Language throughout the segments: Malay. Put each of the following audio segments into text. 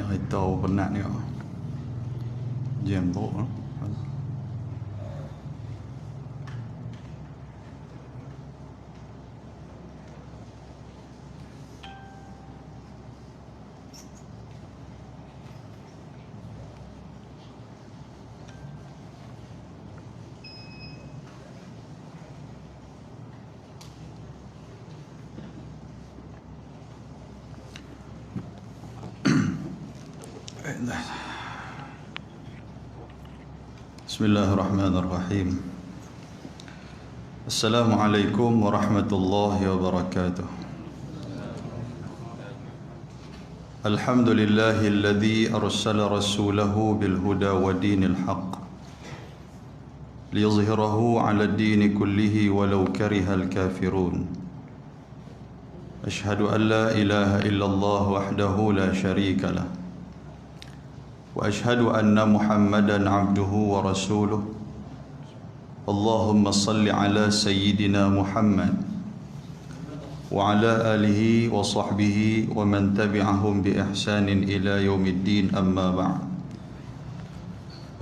ni hai tahu penat ni. Jam tu. Bismillahirrahmanirrahim. Assalamualaikum warahmatullahi wabarakatuh. Alhamdulillahilladzi arsala rasulahu bil huda wa dinil haqq liyuzhirahu 'ala ad-din kullihi walau karihal kafirun. Ashhadu an la ilaha illallah wahdahu la syarika lah. Wa ashhadu anna Muhammadan abduhu wa rasuluh. Allahumma salli ala sayyidina Muhammad wa ala alihi wa sahbihi wa man tabi'ahum bi ihsanin ila yaumiddin, amma ba'd.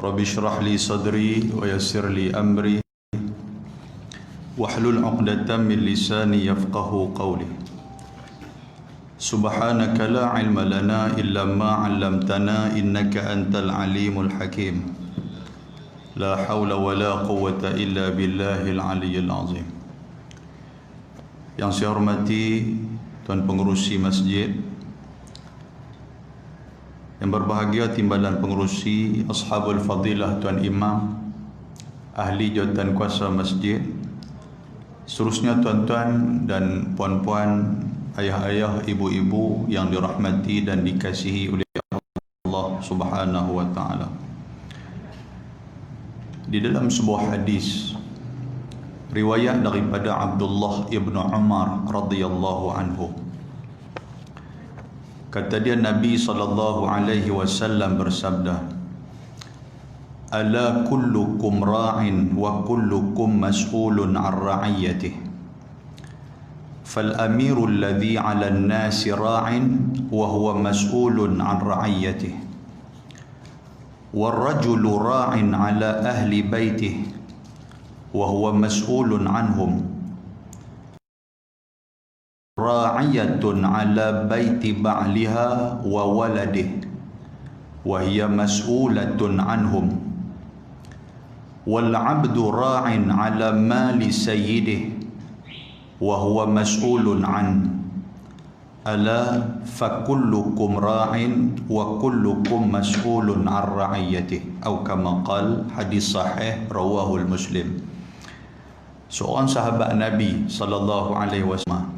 Rabbi shrah li sadri wa yassir li amri wahlul 'uqdatam min lisani yafqahu qawli. Subhanaka la ilma lana illa ma 'allamtana innaka antal alimul hakim. La haula wa la quwwata illa billahil aliyyil azim. Yang saya hormati Tuan Pengerusi Masjid, yang berbahagia Timbalan Pengerusi, Ashabul Fadilah, Tuan Imam, Ahli Jawatan Kuasa Masjid, seterusnya tuan-tuan dan puan-puan, ayah-ayah, ibu-ibu yang dirahmati dan dikasihi oleh Allah Subhanahu wa taala. Di dalam sebuah hadis riwayat daripada Abdullah ibn Umar radhiyallahu anhu, kata dia, Nabi sallallahu alaihi wasallam bersabda, "Ala kullukum ra'in wa kullukum mas'ulun 'an ra'iyatihi. فالأمير الذي على الناس راع وهو مسؤول عن رعيته والرجل راع على أهل بيته وهو مسؤول عنهم راعية على بيت بعلها وولده وهي مسؤولة عنهم والعبد راع على مال سيده وهو مسؤول عنه ألا فكلكم راع وكلكم مسؤول عن رعيته." Atau kama qal, hadis sahih rawahul Muslim. Seorang sahabat Nabi sallallahu alaihi wasallam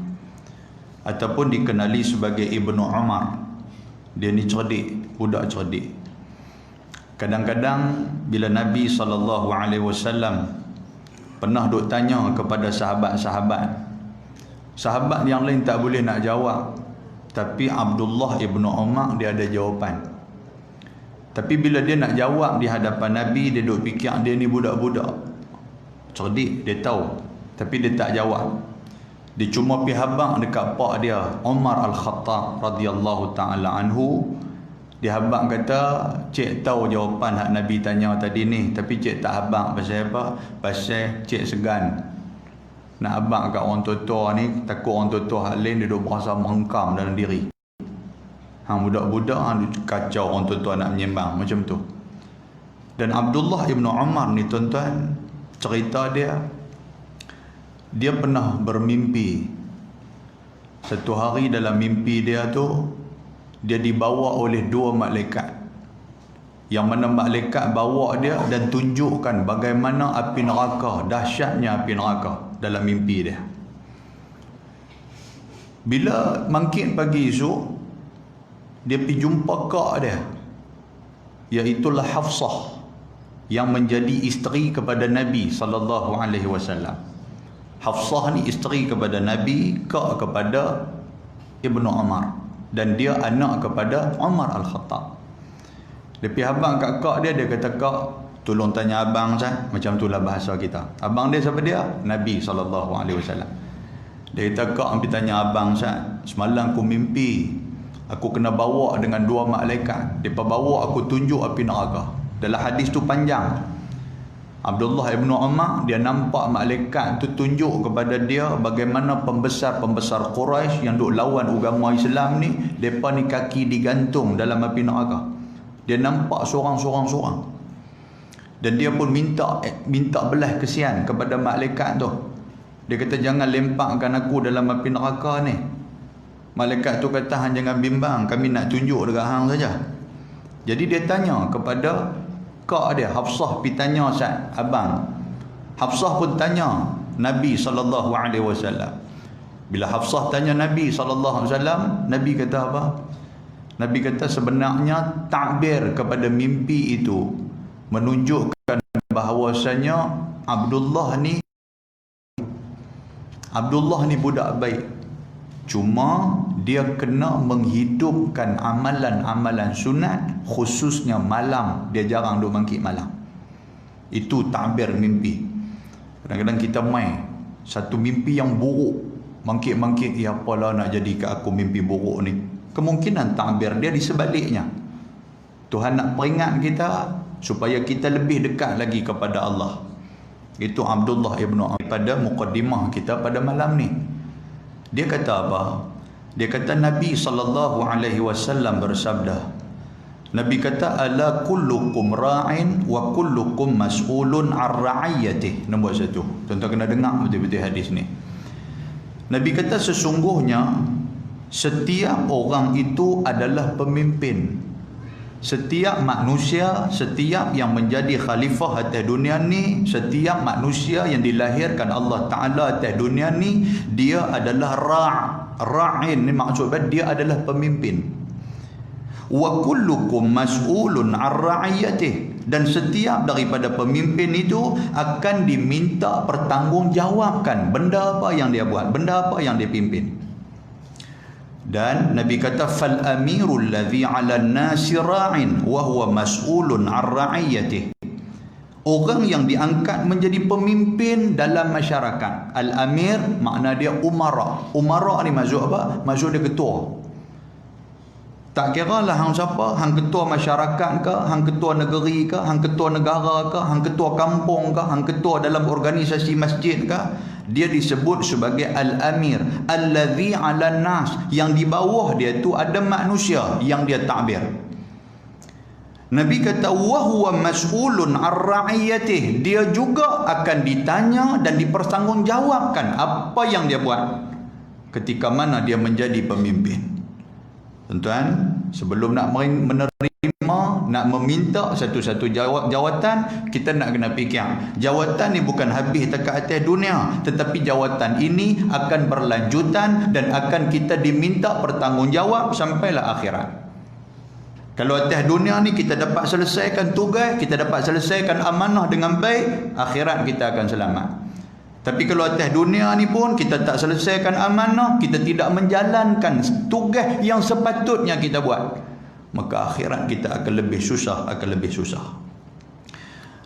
ataupun dikenali sebagai Ibnu Umar, dia ni cerdik, budak cerdik. Kadang-kadang bila Nabi sallallahu alaihi wasallam pernah duk tanya kepada sahabat-sahabat, sahabat yang lain tak boleh nak jawab, tapi Abdullah ibnu Umar dia ada jawapan. Tapi bila dia nak jawab di hadapan Nabi, dia duk fikir dia ni budak-budak cerdik, dia tahu, tapi dia tak jawab. Dia cuma pergi habaq dekat pak dia, Umar Al-Khattab radhiyallahu taala anhu. Dia habaq kata, "Cik tahu jawapan hak Nabi tanya tadi ni, tapi cik tak habaq pasal apa? Pasal cik segan nak abang kat orang tua-tua ni, takut orang tua-tua hak lain dia duk berasa mengkam dalam diri. Hang budak-budak hang kacau orang tua-tua nak menyembang macam tu." Dan Abdullah ibnu Umar ni tuan-tuan, cerita dia pernah bermimpi. Satu hari dalam mimpi dia tu, dia dibawa oleh dua malaikat, yang mana malaikat bawa dia dan tunjukkan bagaimana api neraka, dahsyatnya api neraka dalam mimpi dia. Bila bangkit pagi esok, dia pergi jumpa kak dia, iaitulah Hafsah, yang menjadi isteri kepada Nabi sallallahu alaihi wasallam. Hafsah ni isteri kepada Nabi, kak kepada Ibnu Umar, dan dia anak kepada Umar Al-Khattab. Dia pergi abang kat kak dia kata, "Kak, tolong tanya abang Zat." Macam itulah bahasa kita. Abang dia siapa dia? Nabi SAW. Dia kata, "Kak, pergi tanya abang Zat. Semalam aku mimpi Aku kena bawa dengan 2 malaikat. Mereka bawa aku tunjuk api neraka. Dalam hadis tu panjang. Abdullah ibn Umar, dia nampak malaikat tu tunjuk kepada dia bagaimana pembesar-pembesar Quraisy yang duk lawan agama Islam ni, mereka ni kaki digantung dalam api neraka. Dia nampak seorang-seorang. Dan dia pun minta belas kesian kepada malaikat tu. Dia kata, jangan lemparkan aku dalam api neraka ni. Malaikat tu kata, hang jangan bimbang, kami nak tunjuk dekat hang saja. Jadi dia tanya kepada kak dia, Hafsah, pergi tanya Sa'ad, abang. Hafsah pun tanya Nabi SAW. Bila Hafsah tanya Nabi SAW, Nabi kata apa? Nabi kata sebenarnya takbir kepada mimpi itu menunjukkan bahawasanya Abdullah ni budak baik. Cuma dia kena menghidupkan amalan-amalan sunat, khususnya malam. Dia jarang duk bangkit malam. Itu takbir mimpi. Kadang-kadang kita main satu mimpi yang buruk, bangkit-bangkit, ya apalah nak jadi kat aku mimpi buruk ni. Kemungkinan takbir dia di sebaliknya. Tuhan nak peringat kita supaya kita lebih dekat lagi kepada Allah. Itu Abdullah ibn Umar pada muqaddimah kita pada malam ni. Dia kata apa? Dia kata Nabi SAW bersabda. Nabi kata, ala kullukum ra'in wa kullukum mas'ulun ar-ra'iyatih. Nombor 1. Tuan-tuan kena dengar betul-betul hadis ni. Nabi kata sesungguhnya setiap orang itu adalah pemimpin. Setiap manusia, setiap yang menjadi khalifah atas dunia ni, setiap manusia yang dilahirkan Allah Ta'ala atas dunia ni, dia adalah ra'in. Ni maksudnya dia adalah pemimpin. Wa kullukum mas'ulun ar-ra'iyatih. Dan setiap daripada pemimpin itu akan diminta pertanggungjawabkan benda apa yang dia buat, benda apa yang dia pimpin. Dan Nabi kata fal amirul ladzi 'alan nasi ra'in wa huwa mas'ulun 'an ra'iyatihi. Orang yang diangkat menjadi pemimpin dalam masyarakat. Al-amir makna dia umara. Umara ni maksud apa? Maksud dia ketua. Tak kira lah hang siapa, hang ketua masyarakat ke, hang ketua negeri ke, hang ketua negara ke, hang ketua kampung ke, hang ketua dalam organisasi masjid ke, dia disebut sebagai al-amir, allazi 'alan nas, yang di bawah dia tu ada manusia yang dia takbir. Nabi kata wa huwa mas'ulun ar-ra'iyatih, dia juga akan ditanya dan dipertanggungjawabkan apa yang dia buat ketika mana dia menjadi pemimpin. Tuan-tuan, sebelum nak menerima, nak meminta satu-satu jawatan, kita nak kena fikir. Jawatan ni bukan habis dekat atas dunia, tetapi jawatan ini akan berlanjutan dan akan kita diminta bertanggungjawab sampailah akhirat. Kalau atas dunia ni kita dapat selesaikan tugas, kita dapat selesaikan amanah dengan baik, akhirat kita akan selamat. Tapi kalau atas dunia ni pun kita tak selesaikan amanah, kita tidak menjalankan tugas yang sepatutnya kita buat, maka akhirat kita akan lebih susah,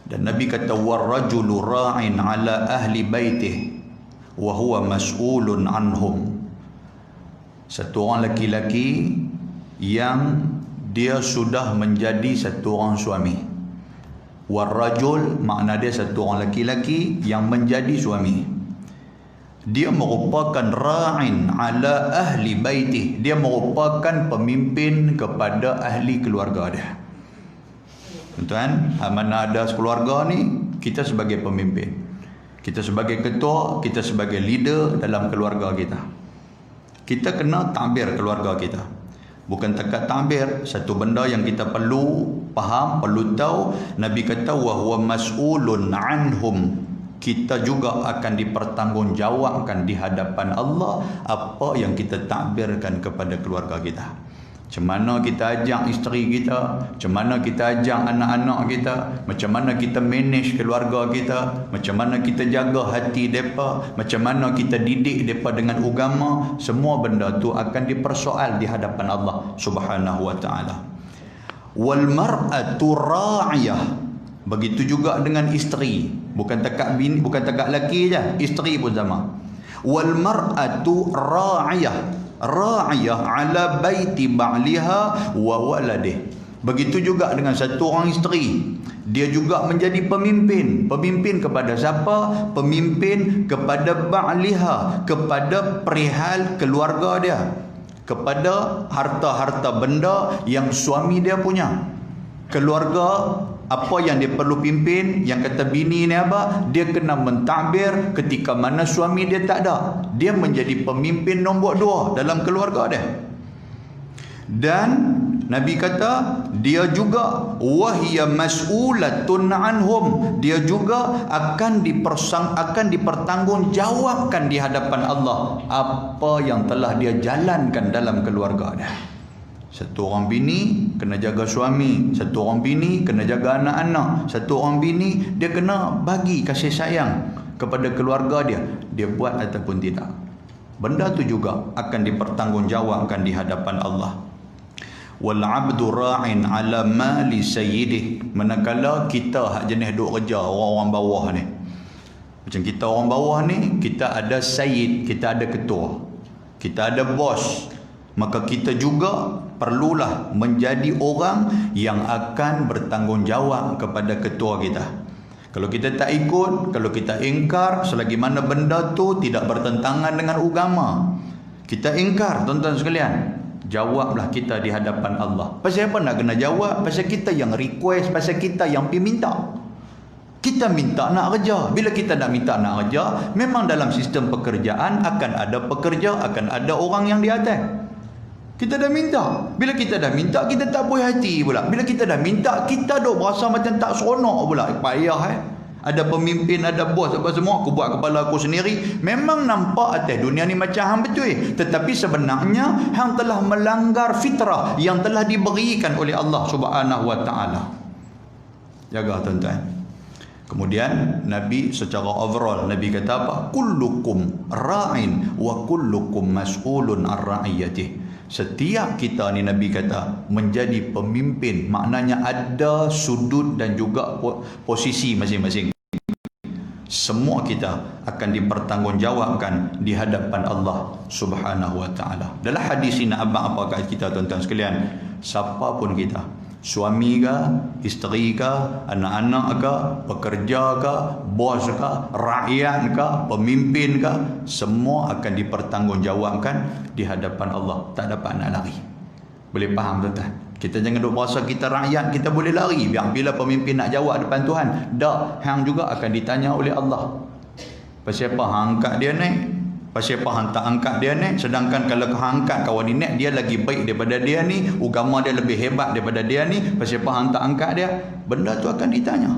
Dan Nabi kata warrajulu ra'in 'ala ahli baitihi wa huwa mas'ulun anhum. Satu orang laki-laki yang dia sudah menjadi satu orang suami. Warrajul makna dia satu orang laki-laki yang menjadi suami. Dia merupakan ra'in 'ala ahli baitih. Dia merupakan pemimpin kepada ahli keluarga dia. Tuan-tuan, mana ada keluarga ni, kita sebagai pemimpin, kita sebagai ketua, kita sebagai leader dalam keluarga kita. Kita kena takbir keluarga kita. Bukan takat takbir, satu benda yang kita perlu faham, perlu tahu. Nabi kata wa huwa mas'ulun anhum. Kita juga akan dipertanggungjawabkan di hadapan Allah apa yang kita takbirkan kepada keluarga kita. Macam mana kita ajak isteri kita, macam mana kita ajak anak-anak kita, macam mana kita manage keluarga kita, macam mana kita jaga hati mereka, macam mana kita didik mereka dengan agama. Semua benda tu akan dipersoal di hadapan Allah Subhanahu wa ta'ala. Wal mar'atu ra'iyah. Begitu juga dengan isteri. Bukan takat bini, bukan takat lelaki je, isteri pun sama. Wal mar'atu ra'iyah. ra'iyah ala baiti ba'liha wa waladih. Begitu juga dengan satu orang isteri, dia juga menjadi pemimpin. Pemimpin kepada siapa? Pemimpin kepada ba'liha, kepada perihal keluarga dia, kepada harta-harta benda yang suami dia punya. Keluarga, apa yang dia perlu pimpin, yang kata bini ni apa, dia kena mentadbir ketika mana suami dia tak ada. Dia menjadi pemimpin nombor 2 dalam keluarga dia. Dan Nabi kata dia juga wahiya mas'ulatun anhum, dia juga akan dipertanggungjawabkan di hadapan Allah apa yang telah dia jalankan dalam keluarga dia. Satu orang bini kena jaga suami, satu orang bini kena jaga anak-anak, satu orang bini dia kena bagi kasih sayang kepada keluarga dia. Dia buat ataupun tidak, benda tu juga akan dipertanggungjawabkan di hadapan Allah. Wal 'abdu ra'in 'ala mali sayyidih. Manakala kita hak jenis duk kerja orang-orang bawah ni, macam kita orang bawah ni, kita ada sayyid, kita ada ketua, kita ada bos, maka kita juga perlulah menjadi orang yang akan bertanggungjawab kepada ketua kita. Kalau kita tak ikut, kalau kita ingkar, selagi mana benda tu tidak bertentangan dengan agama, kita ingkar, tuan-tuan sekalian, jawablah kita di hadapan Allah. Pasal apa nak kena jawab? Pasal kita yang request, pasal kita yang pergi minta. Kita minta nak kerja. Bila kita nak minta nak kerja, memang dalam sistem pekerjaan akan ada pekerja, akan ada orang yang di atas. Kita dah minta. Bila kita dah minta, kita tak puas hati pula. Bila kita dah minta, kita dah berasa macam tak seronok pula. Payah ada pemimpin, ada bos, apa semua, aku buat kepala aku sendiri. Memang nampak atas dunia ni macam hang betul, tetapi sebenarnya hang telah melanggar fitrah yang telah diberikan oleh Allah Subhanahu wa taala. Jaga tuan-tuan. Kemudian Nabi secara overall, Nabi kata apa? Kullukum ra'in wa kullukum mas'ulun ar ra'iyatih. Setiap kita ni, Nabi kata, menjadi pemimpin, maknanya ada sudut dan juga posisi masing-masing. Semua kita akan dipertanggungjawabkan di hadapan Allah Subhanahu wa taala. Dalam hadis ini abang apa kat kita, tuan-tuan sekalian, siapa pun kita, suami ke, isteri ke, anak-anak ke, pekerja ke, bos ke, rakyat ke, pemimpin ke, semua akan dipertanggungjawabkan di hadapan Allah. Tak dapat nak lari. Boleh faham, tuan-tuan? Kita jangan duk berasa kita rakyat, kita boleh lari bila pemimpin nak jawab depan Tuhan. Tak, hang juga akan ditanya oleh Allah. Pasal apa hang angkat dia naik? Pasal apa hang tak angkat dia naik? Sedangkan kalau hang angkat kawan ni naik, dia lagi baik daripada dia ni, agama dia lebih hebat daripada dia ni. Pasal apa hang tak angkat dia? Benda tu akan ditanya.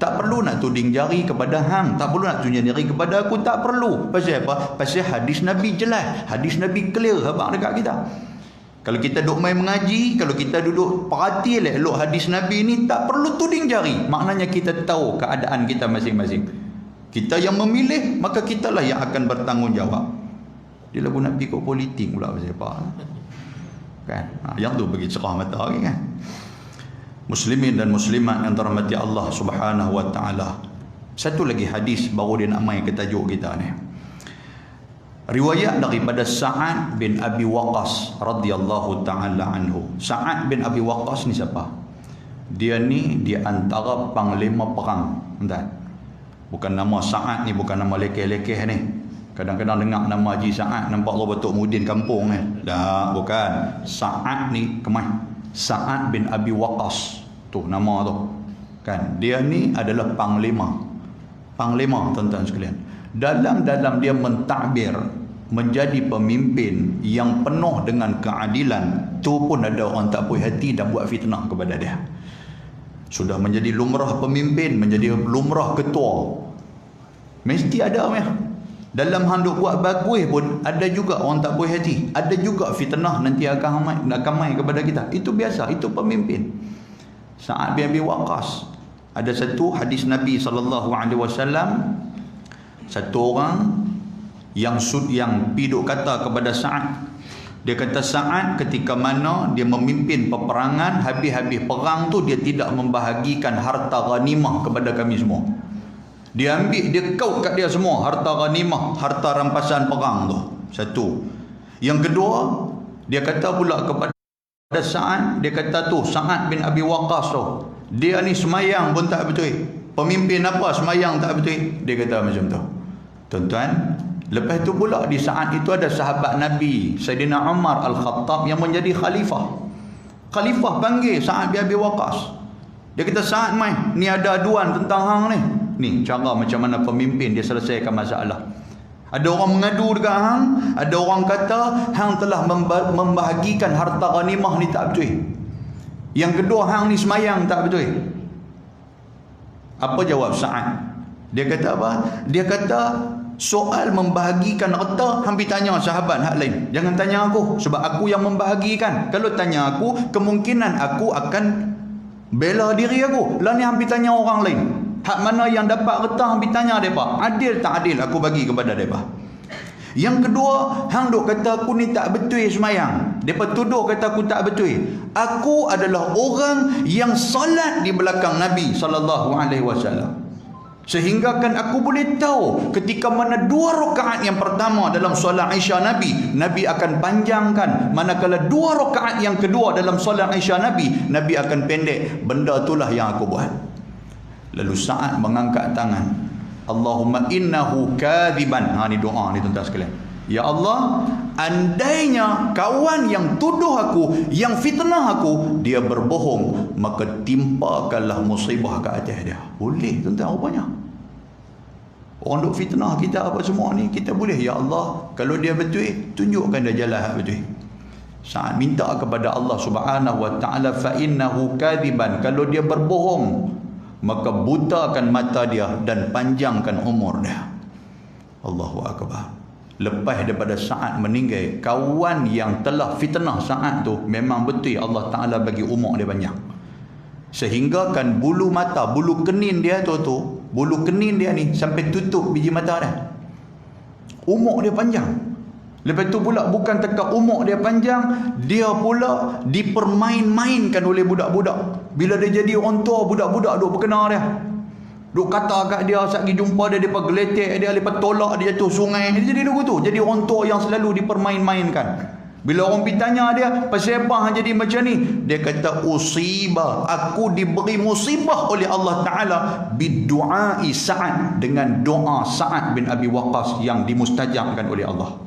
Tak perlu nak tuding jari kepada hang, tak perlu nak tunjuk jari kepada aku, tak perlu. Pasal apa? Pasal hadis Nabi jelas, hadis Nabi clear abang dekat kita. Kalau kita duduk main mengaji, kalau kita duduk perhati elok hadis Nabi ni, tak perlu tuding jari. Maknanya kita tahu keadaan kita masing-masing. Kita yang memilih, maka kitalah yang akan bertanggungjawab. Dia lagu nak pergi ikut politik pula pasal apa? Kan? Yang tu bagi cerah mata lagi kan? Muslimin dan muslimat yang dirahmati Allah Subhanahu wa taala. Satu lagi hadis baru dia nak main ke tajuk kita ni. Riwayat daripada Sa'ad bin Abi Waqqas radhiyallahu taala anhu. Sa'ad bin Abi Waqqas ni siapa? Dia ni di antara panglima perang. Entah. Bukan nama Sa'ad ni, bukan nama lekeh-lekeh ni. Kadang-kadang dengar nama Haji Sa'ad nampak Allah Batuk Mudin kampung ni. Tak, bukan. Sa'ad ni kemai. Sa'ad bin Abi Waqqas. Tu nama tu. Kan? Dia ni adalah panglima. Panglima, tuan-tuan sekalian. Dalam dia mentadbir menjadi pemimpin yang penuh dengan keadilan, tu pun ada orang tak puas hati dan buat fitnah kepada dia. Sudah menjadi lumrah pemimpin, menjadi lumrah ketua, mesti ada ya. Dalam handuk buat bagus pun ada juga orang tak puas hati, ada juga fitnah nanti akan mai kepada kita. Itu biasa, itu pemimpin. Sa'ad bin Abi Waqqas, ada satu hadis Nabi SAW, satu orang yang piduk kata kepada Sa'ad. Dia kata Sa'ad ketika mana dia memimpin peperangan, habis-habis perang tu dia tidak membahagikan harta ghanimah kepada kami semua. Dia ambil, dia kaut kat dia semua harta ghanimah, harta rampasan perang tu. Satu. Yang kedua, dia kata pula kepada Sa'ad, dia kata tu Sa'ad bin Abi Waqqas tu, dia ni semayang pun tak betul. Pemimpin apa semayang tak betul? Dia kata macam tu. Tuan-tuan, lepas tu pula di saat itu ada sahabat Nabi Sayyidina Umar Al-Khattab yang menjadi khalifah. Khalifah panggil Sa'ad bin Abi Waqqas. Dia kata, Sa'ad mai, ni ada aduan tentang hang ni. Ni cara macam mana pemimpin dia selesaikan masalah. Ada orang mengadu dekat hang, ada orang kata hang telah membahagikan harta ghanimah ni tak betul. Yang kedua, hang ni semayang tak betul. Apa jawab Sa'ad? Dia kata apa? Dia kata, soal membahagikan harta hampir tanya sahabat hak lain. Jangan tanya aku, sebab aku yang membahagikan. Kalau tanya aku, kemungkinan aku akan bela diri aku. Lah ni hampir tanya orang lain. Hak mana yang dapat harta hampir tanya mereka. Adil tak adil aku bagi kepada mereka. Yang kedua, hang duk kata aku ni tak betul semayang. Mereka tuduh kata aku tak betul. Aku adalah orang yang salat di belakang Nabi SAW. Sehingga kan aku boleh tahu ketika mana 2 rakaat yang pertama dalam solat Isya Nabi, Nabi akan panjangkan. Manakala 2 rakaat yang kedua dalam solat Isya Nabi, Nabi akan pendek. Benda itulah yang aku buat. Lalu Sa'ad mengangkat tangan. Allahumma innahu kadhiban. Ni doa ni tuan-tuan sekalian. Ya Allah, andainya kawan yang tuduh aku, yang fitnah aku, dia berbohong, maka timpakanlah musibah ke atas dia. Boleh tuan-tuan rupanya. Orang duk fitnah kita apa semua ni, kita boleh, ya Allah, kalau dia betul, tunjukkan dia jalan hak betul. Saat minta kepada Allah Subhanahu wa taala, fa innahu kadhiban, kalau dia berbohong, maka butakan mata dia dan panjangkan umur dia. Allahu akbar. Lepas daripada Sa'ad meninggal, kawan yang telah fitnah Sa'ad tu memang betul Allah Ta'ala bagi umur dia banyak. Sehingga kan bulu mata, bulu kenin dia tu, bulu kenin dia ni sampai tutup biji mata dia. Umur dia panjang. Lepas tu pula bukan tekak umur dia panjang, dia pula dipermain-mainkan oleh budak-budak. Bila dia jadi orang tua, budak-budak duk berkenal dia. Duk kata kat dia, saat pergi jumpa dia, mereka geletek dia, mereka tolak dia jatuh sungai. Dia jadi lagu tu. Jadi orang tua yang selalu dipermain-mainkan. Bila orang pergi tanya dia, pasal apa hang jadi macam ni? Dia kata, usibah, aku diberi musibah oleh Allah Ta'ala bidu'ai Sa'ad, dengan doa Sa'ad bin Abi Waqqas yang dimustajabkan oleh Allah.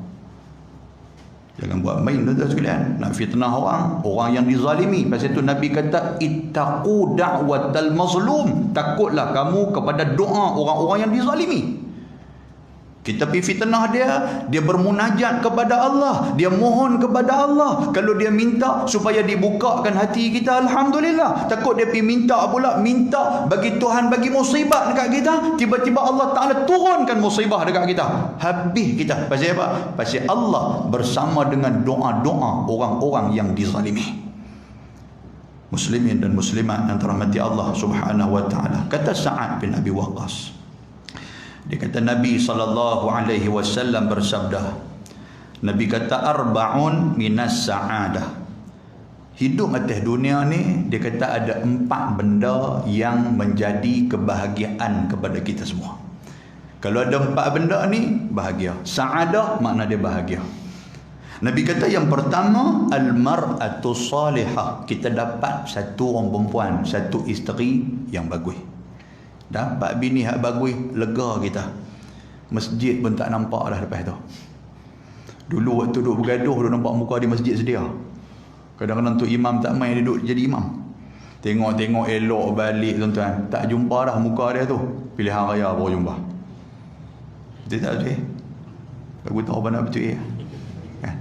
Jangan buat main tuan-tuan sekalian. Nak fitnah orang yang dizalimi. Pasal itu Nabi kata, ittaqu da'watal mazlum. Takutlah kamu kepada doa orang-orang yang dizalimi. Kita pergi fitnah dia bermunajat kepada Allah, dia mohon kepada Allah. Kalau dia minta supaya dibukakan hati kita, alhamdulillah. Takut dia pergi minta pula, minta bagi Tuhan bagi musibah dekat kita, tiba-tiba Allah Ta'ala turunkan musibah dekat kita, habis kita. Pasal apa? Pasal Allah bersama dengan doa-doa orang-orang yang dizalimi. Muslimin dan muslimat yang dirahmati Allah Subhanahu wa taala. Kata Sa'ad bin Abi Waqqas, dia kata Nabi SAW bersabda, Nabi kata, arba'un minas sa'adah. Hidup atas dunia ni, dia kata ada 4 benda yang menjadi kebahagiaan kepada kita semua. Kalau ada 4 benda ni, bahagia. Sa'adah makna dia bahagia. Nabi kata yang pertama, al-mar'atu salihah. Kita dapat satu orang perempuan, satu isteri yang bagus. Dapat bini hak bagus, lega kita. Masjid pun tak nampak dah lepas tu. Dulu waktu duduk bergaduh, duduk nampak muka di masjid sedia. Kadang-kadang tu imam tak main, dia duduk jadi imam. Tengok-tengok elok balik tuan-tuan, tak jumpa dah muka dia tu. Pilihan raya baru jumpa. Betul tak betul? Aku tahu apa nak betul ya. Kan?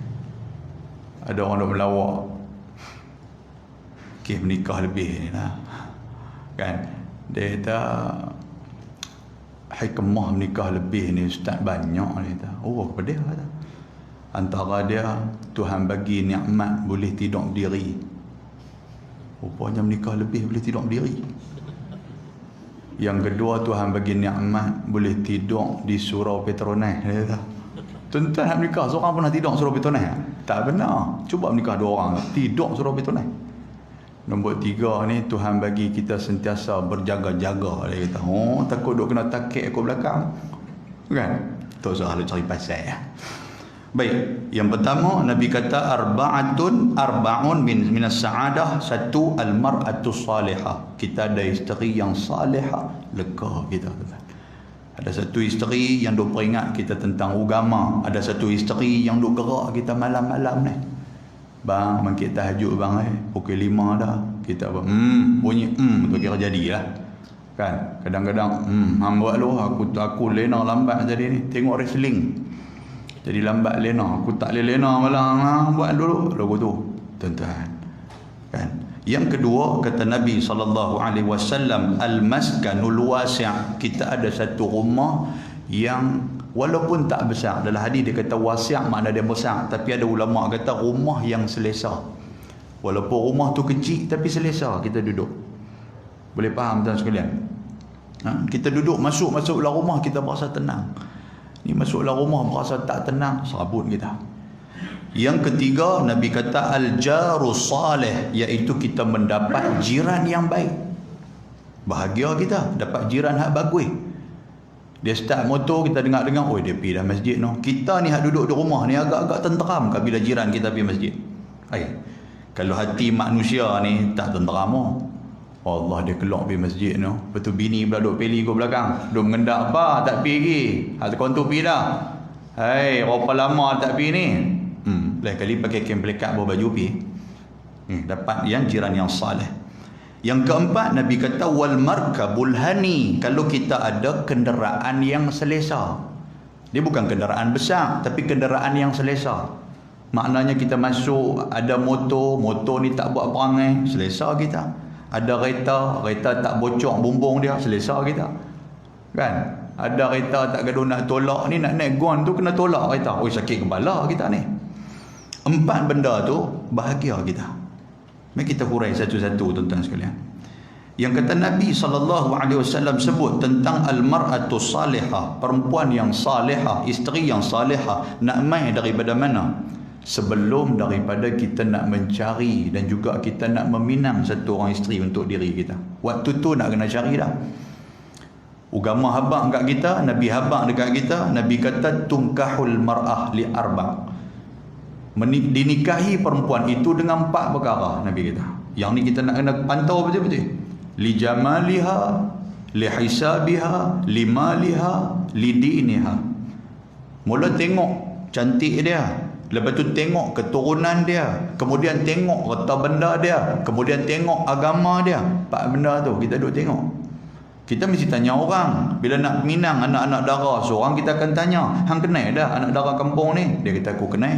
Ada orang duk melawak, kes menikah lebih ni lah. Kan? Dia kata hikmah menikah lebih ni ustaz banyak. Dia kata, oh apa dia kata? Antara dia, Tuhan bagi nikmat boleh tidur berdiri. Rupanya menikah lebih boleh tidur berdiri. Yang kedua, Tuhan bagi nikmat boleh tidur di surau Petronas. Dia kata, tuan-tuan nak menikah seorang pernah tidur surau Petronas? Tak benar. Cuba menikah 2 orang tidur surau Petronas. Nombor 3 ni, Tuhan bagi kita sentiasa berjaga-jaga. Dia kata, oh takut duk kena takik aku belakang. Kan? Tak usah cari pasal ya. Baik, yang pertama Nabi kata arba'un minas sa'adah. Satu, al-mar'atu salihah. Kita ada isteri yang salihah, lega kita. Ada satu isteri yang duk peringat kita tentang agama. Ada satu isteri yang duk gerak kita malam-malam ni. Bang, mangkit tahajud bang pukul 5 dah. Kita bunyi tu kira jadilah. Kan? Kadang-kadang hang buat lu, aku lena lambat jadi ni. Tengok wrestling. Jadi lambat lena, aku tak boleh lena malam, buat dulu lagu tu. Tuan-tuan. Kan? Yang kedua kata Nabi SAW, al-maskanul wasi'. Kita ada satu rumah yang walaupun tak besar. Dalam hadis dia kata wasi' makna dia besar, tapi ada ulama kata rumah yang selesa. Walaupun rumah tu kecil tapi selesa kita duduk. Boleh faham tuan sekalian? Kita duduk masuk dalam rumah kita berasa tenang. Ni masuk dalam rumah berasa tak tenang, serabut kita. Yang ketiga Nabi kata al-jaru salih, iaitu kita mendapat jiran yang baik. Bahagia kita dapat jiran hak bagus. Dia start motor, kita dengar-dengar, oh dia pergi dah masjid no. Kita ni hak duduk di rumah ni agak-agak tenteram bila jiran kita pergi masjid. Kalau hati manusia ni tak tenteram oh. Allah, dia keluar pergi masjid tu. Lepas tu bini pula duk peli ke belakang. Duk mengendak apa, tak pergi lagi. Kawan tu pergi dah. Hai, berapa lama tak pergi ni? Lain kali pakai kain pelikat bawa baju pergi. Dapat yang jiran yang salih. Yang keempat, Nabi kata wal markabul hani. Kalau kita ada kenderaan yang selesa. Dia bukan kenderaan besar, tapi kenderaan yang selesa. Maknanya kita masuk, ada motor ni tak buat perangai, selesa kita. Ada kereta tak bocor bumbung dia, selesa kita. Kan? Ada kereta tak gaduh nak tolak ni, nak naik guan tu kena tolak kereta. Oh, sakit kepala kita ni. 4 benda tu bahagia kita. Mari kita hurai satu-satu tuan-tuan sekalian. Yang kata Nabi SAW sebut tentang al-mar'atu salihah, perempuan yang salihah, isteri yang salihah, nak mai daripada mana? Sebelum daripada kita nak mencari dan juga kita nak meminang satu orang isteri untuk diri kita. Waktu tu nak kena cari dah. Agama habaq kat kita, Nabi habaq dekat kita. Nabi kata tunkahul mar'ah li arba'. Dinikahi perempuan itu dengan 4 perkara, Nabi kata. Yang ni kita nak kena pantau betul-betul. Li jamaliha, li hisabiha, li maliha, li diniha. Mula tengok cantik dia. Lepas tu tengok keturunan dia, kemudian tengok harta benda dia, kemudian tengok agama dia. 4 benda tu kita duk tengok. Kita mesti tanya orang. Bila nak minang anak-anak dara seorang, kita akan tanya, hang kenal dah anak dara kampung ni? Dia kata aku kenal.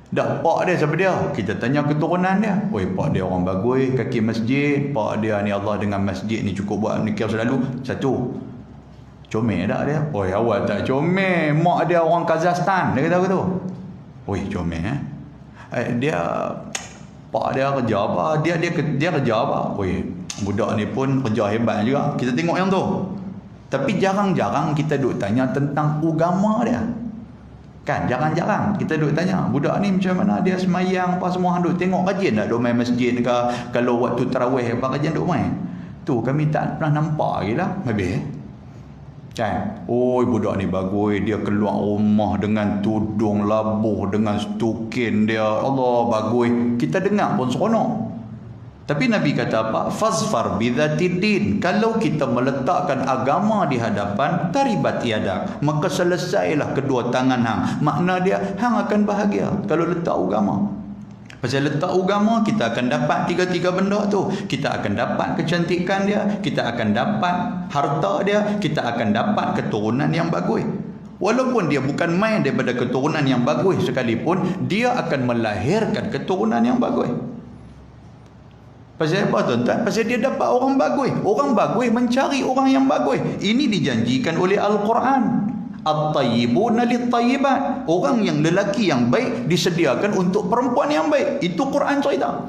Dak pak dia siapa dia? Kita tanya keturunan dia. Oi, pak dia orang bagus, kaki masjid. Pak dia ni Allah dengan masjid ni cukup buat nikah selalu. Satu. Comel tak dia? Oi, awal tak comel. Mak dia orang Kazakhstan. Dia kata tu. Oi, comel dia pak dia kerja apa? Dia kerja apa? Oi, budak ni pun kerja hebat juga. Kita tengok yang tu. Tapi jarang-jarang kita duk tanya tentang agama dia. Kan, jarang-jarang kita duk tanya budak ni macam mana dia semayang apa semua. Duk tengok kajian tak duk main masjid ke, kalau waktu tarawih apa kajian duk main. Tu kami tak pernah nampak lagi lah. Habis kan? Oi, budak ni bagus, dia keluar rumah dengan tudung labuh, dengan stukin dia, Allah bagus. Kita dengar pun seronok. Tapi Nabi kata apa? Fazfar bidzatiddin. Kalau kita meletakkan agama di hadapan, taribat yadak, maka selesailah kedua tangan hang. Makna dia hang akan bahagia kalau letak agama. Pasal letak agama, kita akan dapat 3 benda tu. Kita akan dapat kecantikan dia, kita akan dapat harta dia, kita akan dapat keturunan yang bagus. Walaupun dia bukan main daripada keturunan yang bagus sekalipun, dia akan melahirkan keturunan yang bagus. Pasal apa tuan-tuan? Pasal dia dapat orang bagus. Orang bagus mencari orang yang bagus. Ini dijanjikan oleh Al-Quran. At-tayyibuna lit-tayyibat. Orang yang lelaki yang baik disediakan untuk perempuan yang baik. Itu Quran cerita.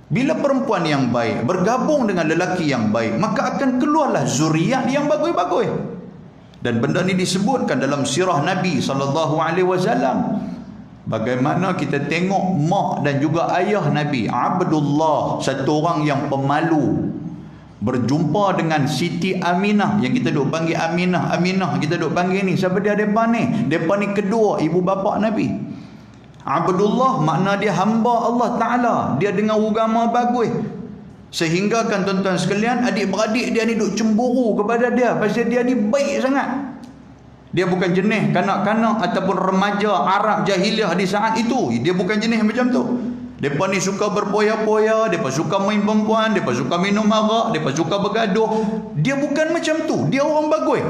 Bila perempuan yang baik bergabung dengan lelaki yang baik, maka akan keluarlah zuriat yang bagus-bagus. Dan benda ni disebutkan dalam sirah Nabi SAW. Bagaimana kita tengok mak dan juga ayah Nabi Abdullah, satu orang yang pemalu. berjumpa dengan Siti Aminah yang kita duk panggil Aminah kita duk panggil ni. Siapa dia depa ni? Depa ni kedua ibu bapa Nabi. Abdullah makna dia hamba Allah Ta'ala, dia dengan agama bagus, sehingga kan tuan-tuan sekalian, adik-beradik dia ni duk cemburu kepada dia pasal dia ni baik sangat. Dia bukan jenis kanak-kanak ataupun remaja Arab jahiliah di saat itu. Dia bukan jenis macam tu. Mereka ni suka berpoya-poya, mereka suka main perempuan, mereka suka minum arak, mereka suka bergaduh. Dia bukan macam tu. Dia orang bagus.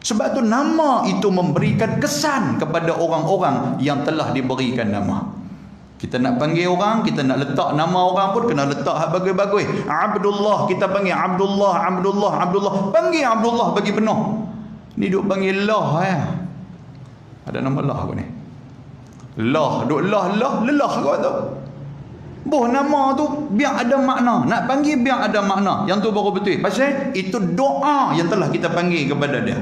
Sebab tu nama itu memberikan kesan kepada orang-orang yang telah diberikan nama. Kita nak panggil orang, kita nak letak nama orang pun kena letak hak bagus-bagus. Abdullah, kita panggil Abdullah. Panggil Abdullah bagi penuh. Ni duk panggil lah ya. Ada nama lah apa ni? Lah, duk lelah kau tu. Boh nama tu biar ada makna. Nak panggil biar ada makna. Yang tu baru betul. Pasal itu doa yang telah kita panggil kepada dia.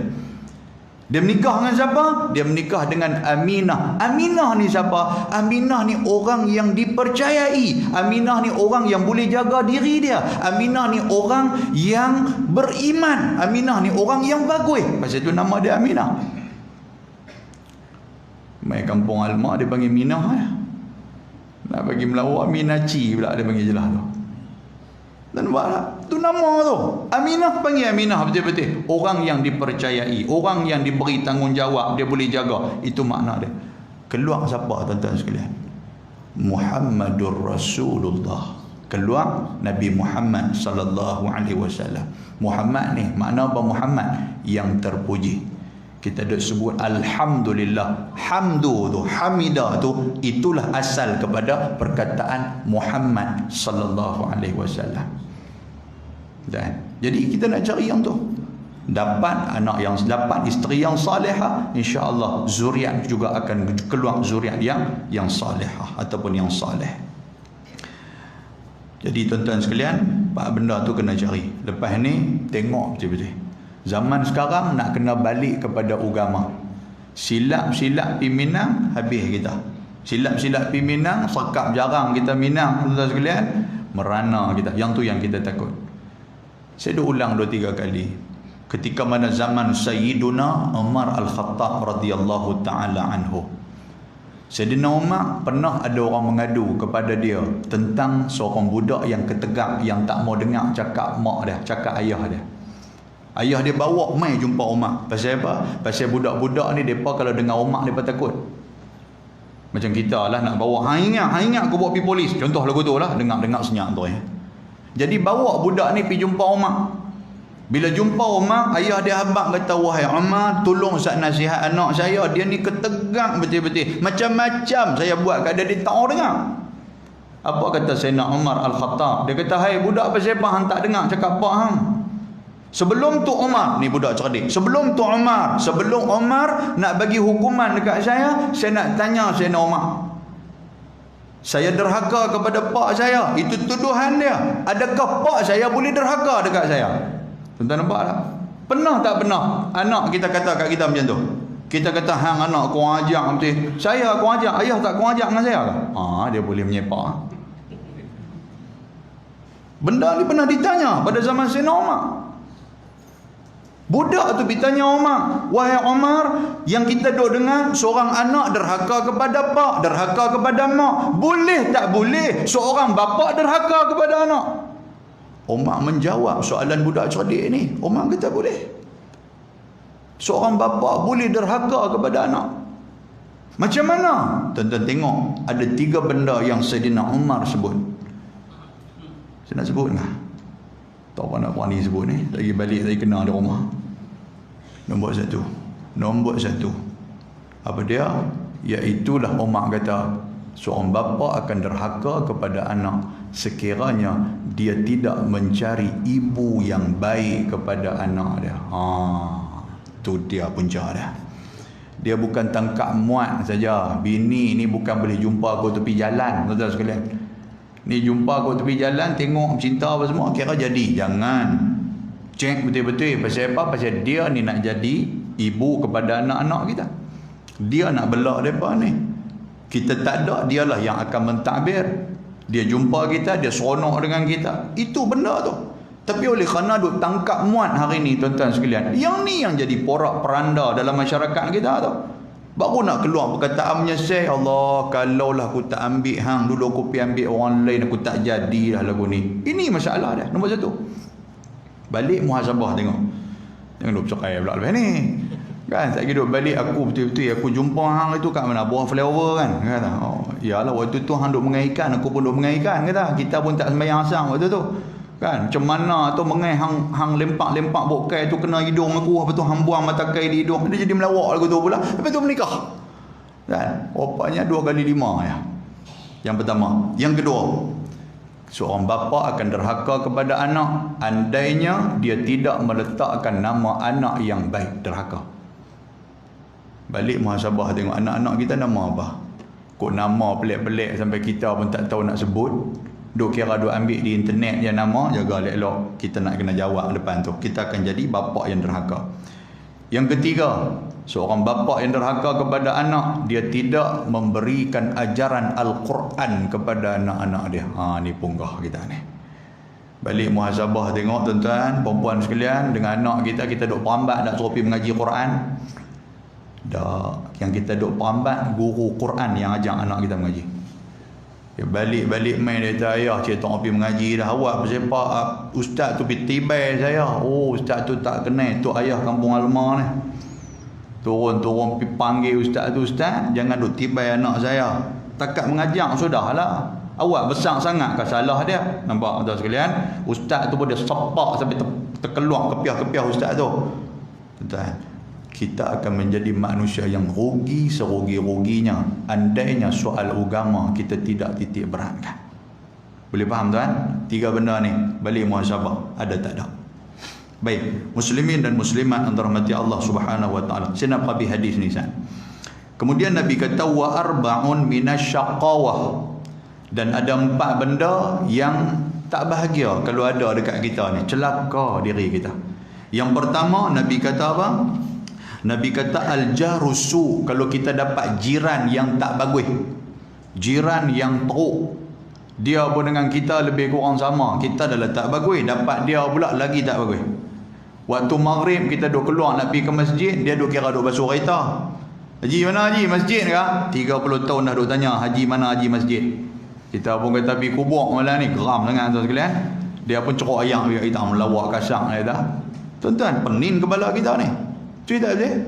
Dia menikah dengan siapa? Dia menikah dengan Aminah. Aminah ni siapa? Aminah ni orang yang dipercayai. Aminah ni orang yang boleh jaga diri dia. Aminah ni orang yang beriman. Aminah ni orang yang bagus. Pasal itu nama dia Aminah. Mai kampung Alma dia panggil Minah ya. Nak bagi melawak Minaci pula dia panggil jelas tu. Dan buat tu nama tu. Aminah panggil Aminah betul-betul. Orang yang dipercayai, orang yang diberi tanggungjawab, dia boleh jaga. Itu makna dia. Keluar siapa tuan-tuan sekalian? Muhammadur Rasulullah. Keluar Nabi Muhammad sallallahu alaihi wasallam. Muhammad ni makna apa Muhammad? Yang terpuji. Kita dah sebut Alhamdulillah. Hamdu tu, hamidah tu, itulah asal kepada perkataan Muhammad sallallahu alaihi wasallam. Dan jadi kita nak cari yang tu. Dapat anak yang, dapat isteri yang salihah, insya-Allah zuriat juga akan keluar zuriat yang salihah ataupun yang saleh. Jadi tuan-tuan sekalian, pak benda tu kena cari. Lepas ni tengok betul-betul. Zaman sekarang nak kena balik kepada agama. Silap-silap pi Minang, habis kita. Silap-silap pi Minang, sekap jarang kita Minang, tuan-tuan sekalian, merana kita. Yang tu yang kita takut. Saya dah ulang 2-3 kali. Ketika mana zaman Sayyiduna Umar Al-Khattab radhiyallahu taala anhu. Sayyidina Umar pernah ada orang mengadu kepada dia tentang seorang budak yang ketegak, yang tak mau dengar cakap mak dia, cakap ayah dia. Ayah dia bawa mai jumpa Umar. Pasal apa? Pasal budak-budak ni depa kalau dengar Umar depa takut. Macam kita lah nak bawa ingat aku bawa pergi polis. Contoh lagu tu lah, dengar-dengar senyap tu ya. Jadi bawa budak ni pergi jumpa Umar. Bila jumpa Umar, ayah dia habaq kata, "Wahai Umar, tolong saya nasihat anak saya, dia ni ketegak betul-betul. Macam-macam saya buat kat dia tak mau dengar." Apa kata Sayyidina Umar Al-Khattab? Dia kata, "Hai budak, pasal apa hang tak dengar cakap pak hang?" Sebelum tu Umar, ni budak cerdik. Sebelum Umar nak bagi hukuman dekat saya nak tanya Sayyidina Umar. Saya derhaka kepada pak saya, itu tuduhan dia. Adakah pak saya boleh derhaka dekat saya? Tuan-tuan nampak tak? Pernah tak pernah anak kita kata kat kita macam tu? Kita kata hang anak kau ajak betul. Saya kau ajak, ayah tak kau ajak dengan saya ke? Dia boleh menyepak. Benda ni pernah ditanya pada zaman Sayyidina Umar. Budak tu bertanya Umar, "Wahai Umar, yang kita duk dengar seorang anak derhaka kepada pak, derhaka kepada mak. Boleh tak boleh seorang bapa derhaka kepada anak?" Umar menjawab soalan budak cerdik ni. Umar kata boleh. Seorang bapa boleh derhaka kepada anak. Macam mana? Tuan-tuan tengok, ada 3 benda yang Sayyidina Umar sebut. Saya nak sebut tak? Tak apa nak berani sebut ni. Lagi balik saya kena di rumah. Nombor 1. Apa dia? Iaitulah Umar kata, seorang bapa akan derhaka kepada anak sekiranya dia tidak mencari ibu yang baik kepada anak dia. Tu dia punca dia. Dia bukan tangkap muat saja. Bini ni bukan boleh jumpa kau tepi jalan, tuan-tuan sekalian. Ni jumpa kau tepi jalan, tengok cinta apa semua, kira jadi. Jangan. Cek betul-betul. Pasal apa? Pasal dia ni nak jadi ibu kepada anak-anak kita. Dia nak belak mereka ni. Kita tak ada, dialah yang akan mentadbir. Dia jumpa kita, dia seronok dengan kita. Itu benda tu. Tapi oleh kerana duk tangkap muat hari ni tuan-tuan sekalian, yang ni yang jadi porak peranda dalam masyarakat kita tu. Baru nak keluar perkataan menyesal, Allah, kalaulah aku tak ambil hang dulu, aku pergi ambil orang lain, aku tak jadilah lagu ni. Ini masalah dia, nombor satu. Balik muhasabah tengok. Jangan duk bercerai pula lepas ni. Kan, tak kira duk balik aku betul-betul aku jumpa hang itu kat mana, buah flyover kan. Kata, oh, iyalah waktu tu hang duk mengaikan, aku pun duk mengaikan, kata. Kita pun tak sembahyang asang waktu tu. Kan, macam mana tu mengai hang lempak bokai tu kena hidung aku, apa tu hang buang mata kai di hidung, dia jadi melawak lagu tu pula. Lepas tu menikah. Kan, rupanya 2 kali 5 ya. Yang pertama, yang kedua, seorang bapa akan derhaka kepada anak andainya dia tidak meletakkan nama anak yang baik. Derhaka. Balik muhasabah tengok anak-anak kita nama apa. Kok nama pelik-pelik sampai kita pun tak tahu nak sebut. Duk kira duk ambil di internet je nama, jaga elok-elok kita nak kena jawab depan tu. Kita akan jadi bapa yang derhaka. Yang ketiga, seorang bapa yang derhaka kepada anak, dia tidak memberikan ajaran Al-Quran kepada anak-anak dia. Ni punggah kita ni. Balik muhasabah tengok tuan-tuan, perempuan sekalian, dengan anak kita duk perambat nak suruh pergi mengaji Quran. Tak, yang kita duk perambat guru Quran yang ajak anak kita mengaji. Dia balik main dia kata, ayah cerita orang pergi mengaji dah, awak bersepak ustaz tu pergi tibai saya. Oh, ustaz tu tak kenal, tu ayah kampung Alma ni. Turun pergi panggil ustaz tu, ustaz jangan duk tibai anak saya, takat mengajar sudahlah. Awak besar sangat ke salah dia. Nampak tuan sekalian, ustaz tu pun dia sepak sampai terkeluar kepiah-kepiah ustaz tu. Tuan, kita akan menjadi manusia yang rugi serugi-ruginya andainya soal agama kita tidak titik beratkan. Boleh faham tuan? 3 benda ni, balik muhasabah, ada tak ada? Baik, muslimin dan muslimat yang dirahmati Allah Subhanahu wa taala. Saya nak habis hadis ni San. Kemudian Nabi kata wa arba'un minasyaqawah, dan ada 4 benda yang tak bahagia kalau ada dekat kita ni, celaka diri kita. Yang pertama Nabi kata apa? Nabi kata al-jarusu, kalau kita dapat jiran yang tak bagus, jiran yang teruk, dia pun dengan kita lebih kurang sama, kita dah tak bagus, dapat dia pula lagi tak bagus. Waktu maghrib kita duk keluar nak pergi ke masjid, dia duk kira duk basuh kereta. Haji mana haji masjid ke? 30 tahun dah duk tanya haji mana haji masjid. Kita pun kata pergi kubur malam ni, geram sangat tuan sekalian. Dia pun ceruk ayam kita melawak kasar dia dah. Tuan-tuan, pening kepala kita ni. Cerita je.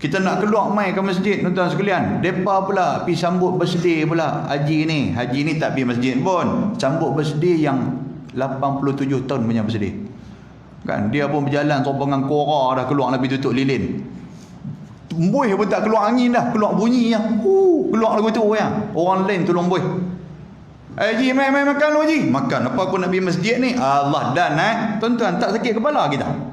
Kita nak keluar mai ke masjid tuan-tuan sekalian, depa pula pergi sambut birthday pula haji ni. Haji ni tak pergi masjid pun, sambut birthday yang 87 tahun punya birthday. Kan dia pun berjalan rompongan kora dah keluar nak pergi tutup lilin. Buih pun tak keluar angin dah, keluar bunyi ya. Keluar lagu tu ya. Orang lain tolong buih. Haji mai makan lu haji. Makan apa aku nak pergi masjid ni? Allah dan tuan-tuan, tak sakit kepala kita?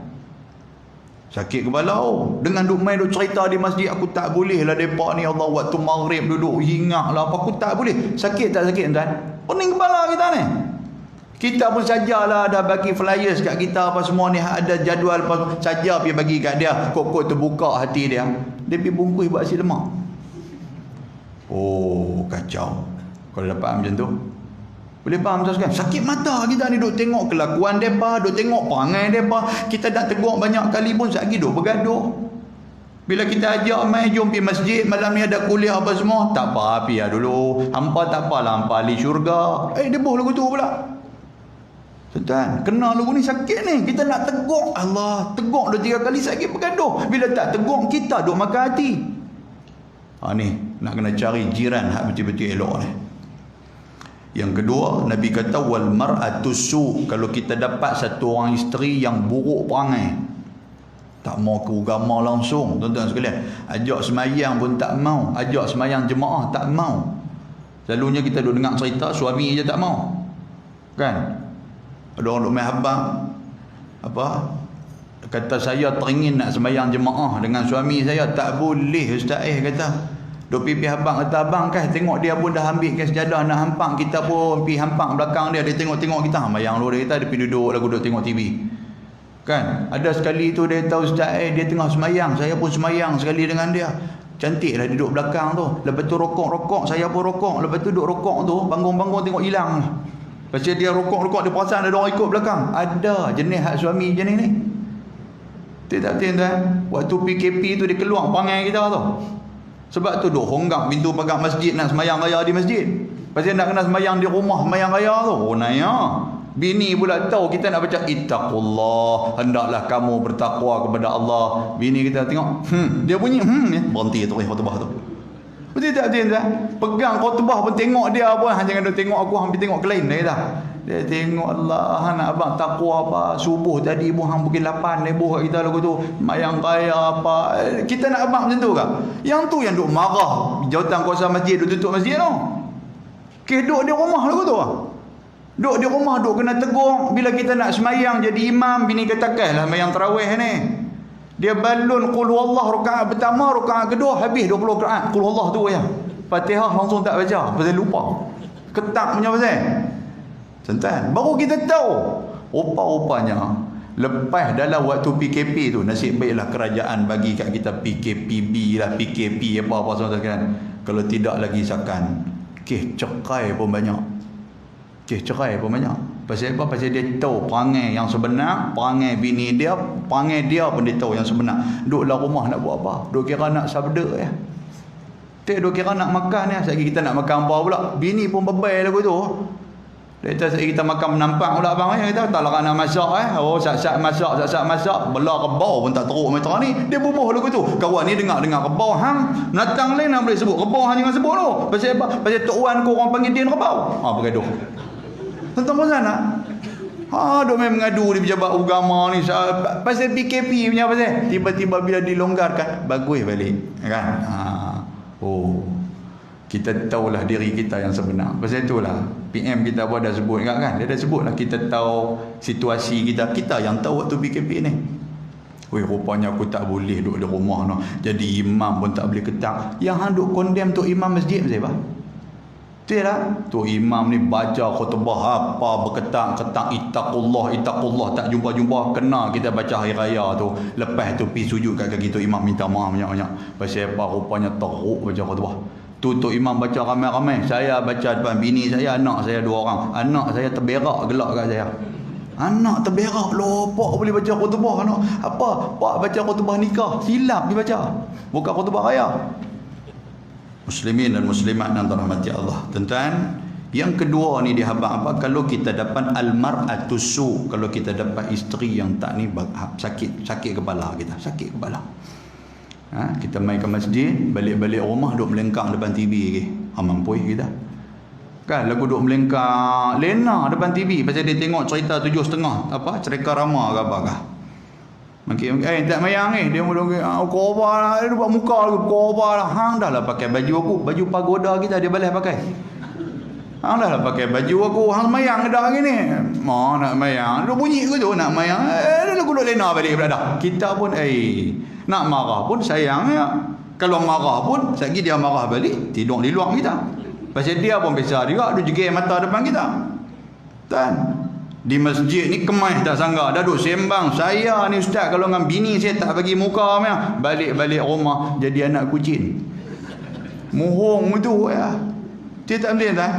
Sakit kepala dengan duk main duk cerita di masjid, aku tak boleh lah depa ni, Allah waktu maghrib duduk hingak lah apa, aku tak boleh. Sakit tak sakit tuan? Pening kepala kita ni. Kita pun sajalah dah bagi flyers kat kita apa semua ni, ada jadual apa saja pergi bagi kat dia, kok terbuka hati dia. Dia pergi bungkus buat nasi lemak. Oh, kacau kalau dapat macam tu. Boleh faham tak sekarang? Sakit mata kita ni duk tengok kelakuan mereka, duk tengok perangai mereka. Kita dah tegur banyak kali pun sekali duk bergaduh. Bila kita ajak mai jom pergi masjid, malam ni ada kuliah apa semua, tak apa, pergi lah dulu. Hampa tak apalah, hampa ahli syurga. Dia boh lagu tu pula. Tuan, kena lagu ni sakit ni. Kita nak tegur, Allah, tegur 2-3 kali sakit bergaduh. Bila tak tegur, kita duk makan hati. Ni, nak kena cari jiran hak betul-betul elok ni. Yang kedua, Nabi kata wal mar'atu su, kalau kita dapat satu orang isteri yang buruk perangai, tak mau ke agama langsung, tuan-tuan sekalian, ajak semayang pun tak mau, ajak semayang jemaah tak mau. Selalunya kita duk dengar cerita suami je tak mau. Kan? Ada orang duk main habang apa? Kata saya teringin nak semayang jemaah dengan suami saya, tak boleh ustaz kata. Duk pipi habang kata abang kan tengok dia pun dah ambil kes sejadah nak hampang, kita pun pergi hampang belakang dia, dia tengok-tengok kita, mayang lu dia kata, dia pergi duduk lagu duk tengok TV. Kan? Ada sekali tu dia tahu ustaz dia tengah semayang, saya pun semayang sekali dengan dia. Cantik dah duduk belakang tu. Lepas tu rokok, saya pun rokok. Lepas tu duduk rokok tu, bangun-bangun tengok hilang. Pasal dia rukuk-rukuk, dia perasan ada orang ikut belakang. Ada jenis hak suami jenis ni. Tak tuan. Waktu PKP tu dia keluar perangai kita tu. Sebab tu duk honggak pintu pagar masjid nak semayang raya di masjid. Pasal nak kena semayang di rumah semayang raya tu. Oh naya. Bini pula tahu kita nak baca ittaqullah, hendaklah kamu bertakwa kepada Allah. Bini kita tengok, dia bunyi berhenti tu khutbah tu. Betul tak tuan? Pegang khutbah pun tengok dia pun, jangan duk tengok aku, hampir tengok ke lain dah. Dia tengok Allah, nak abang takwa apa, subuh tadi pun hang pukul 8 lebuh kat kita lagu tu, mayang kaya apa. Kita nak abang macam tu ke? Yang tu yang duk marah jawatan kuasa masjid, duk tutup masjid tu. Duk di rumah lagu tu. Duk di rumah, duk kena tegur. Bila kita nak semayang jadi imam, bini kata lah semayang tarawih ni. Dia balun qul huwallah rakaat pertama, rakaat kedua habis 20 rakaat qul huwallah tu ya. Fatihah langsung tak baca, pasal lupa. Ketak punya pasal. Tuan, baru kita tahu. Rupa-rupanya lepas dalam waktu PKP tu, nasib baiklah kerajaan bagi kat kita PKPB lah, PKP apa-apa semua kan. Kalau tidak lagi sakan kes cerai pun banyak. Kes cerai pun banyak. Pasal apa? Pasal dia tahu perangai yang sebenar, perangai bini dia, perangai dia pun dia tahu yang sebenar. Duduk dalam rumah nak buat apa? Duk kira nak sabda ya. Duk kira nak makan ya. Sekali kita nak makan apa pula? Bini pun bebel lagu tu. Dia kata kita makan menampak pula abang ya. Kita tak nak masak Oh, sak-sak masak. Belah kebau pun tak teruk macam ni. Dia bubuh lagu tu. Kawan ni dengar kebau hang. Natang lain nak boleh sebut kebau hang jangan sebut tu. Pasal apa? Pasal tok wan kau orang panggil dia kebau. Bergaduh. Tentang pasal nak? Duk main mengadu di pejabat agama ni pasal PKP punya pasal. Tiba-tiba bila dilonggarkan bagus balik kan. Kita tahulah diri kita yang sebenar. Pasal itulah PM kita pun dah sebut kan. Dia dah sebutlah kita tahu situasi kita yang tahu waktu PKP ni. Rupanya aku tak boleh duduk di rumah no. Jadi imam pun tak boleh ketak. Yang hang duk condemn tu imam masjid pasal apa? Betul tak? Tu imam ni baca khutbah apa berketak-ketak ittaqullah tak jumpa-jumpa, kena kita baca hari raya tu. Lepas tu pergi sujud kat kaki tu imam minta maaf banyak-banyak. Pasal apa? Rupanya teruk baca khutbah. Tu imam baca ramai-ramai. Saya baca depan bini saya, anak saya 2 orang. Anak saya terberak gelak kat saya. Anak terberak lopak boleh baca khutbah anak. Apa? Pak baca khutbah nikah, silap dibaca. Bukan khutbah raya. Muslimin dan muslimat yang dirahmati Allah. Tuan-tuan, yang kedua ni dihabaq apa? Kalau kita dapat almar'atu su, kalau kita dapat isteri yang tak ni sakit kepala kita, sakit kepala. Kita main ke masjid, balik-balik rumah duk melengkang depan TV lagi. Mampu kita. Kan lagu duk melengkang lena depan TV pasal dia tengok cerita 7.30 apa? Cerita Rama ke apa kah? Makin tak mayang dia mula korban lah, dia buat muka lagi korban lah. Hang dah lah pakai baju aku, baju pagoda kita dia balas pakai. Hang dah lah pakai baju aku, hang mayang dah hari ni. Mau nak mayang, dia bunyi ke tu nak mayang. Dia lagu duk lena balik pula dah. Kita pun nak marah pun sayang ya. Kalau marah pun sekali dia marah balik, tidur di luar kita. Pasal dia pun biasa juga dia jegil mata depan kita. Kan? Di masjid ni kemas tak sangka dah duk sembang. Saya ni ustaz kalau dengan bini saya tak bagi muka balik-balik rumah jadi anak kucing. Muhung tu ya. Dia tak boleh tak?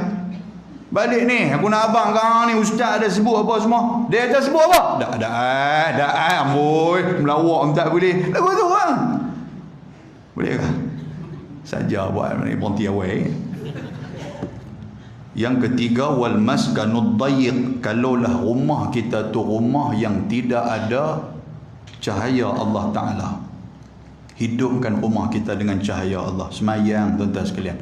Balik ni aku nak abang kau ni ustaz ada sebut apa semua. Dia tak sebut apa? Dah amboi melawak tak boleh. Lagu tu bang. Boleh ke? Saja buat ni berhenti awal. Yang ketiga wal maskanud dayiq, kalaulah rumah kita tu rumah yang tidak ada cahaya Allah Taala. Hidupkan rumah kita dengan cahaya Allah. Semayang tuan-tuan sekalian.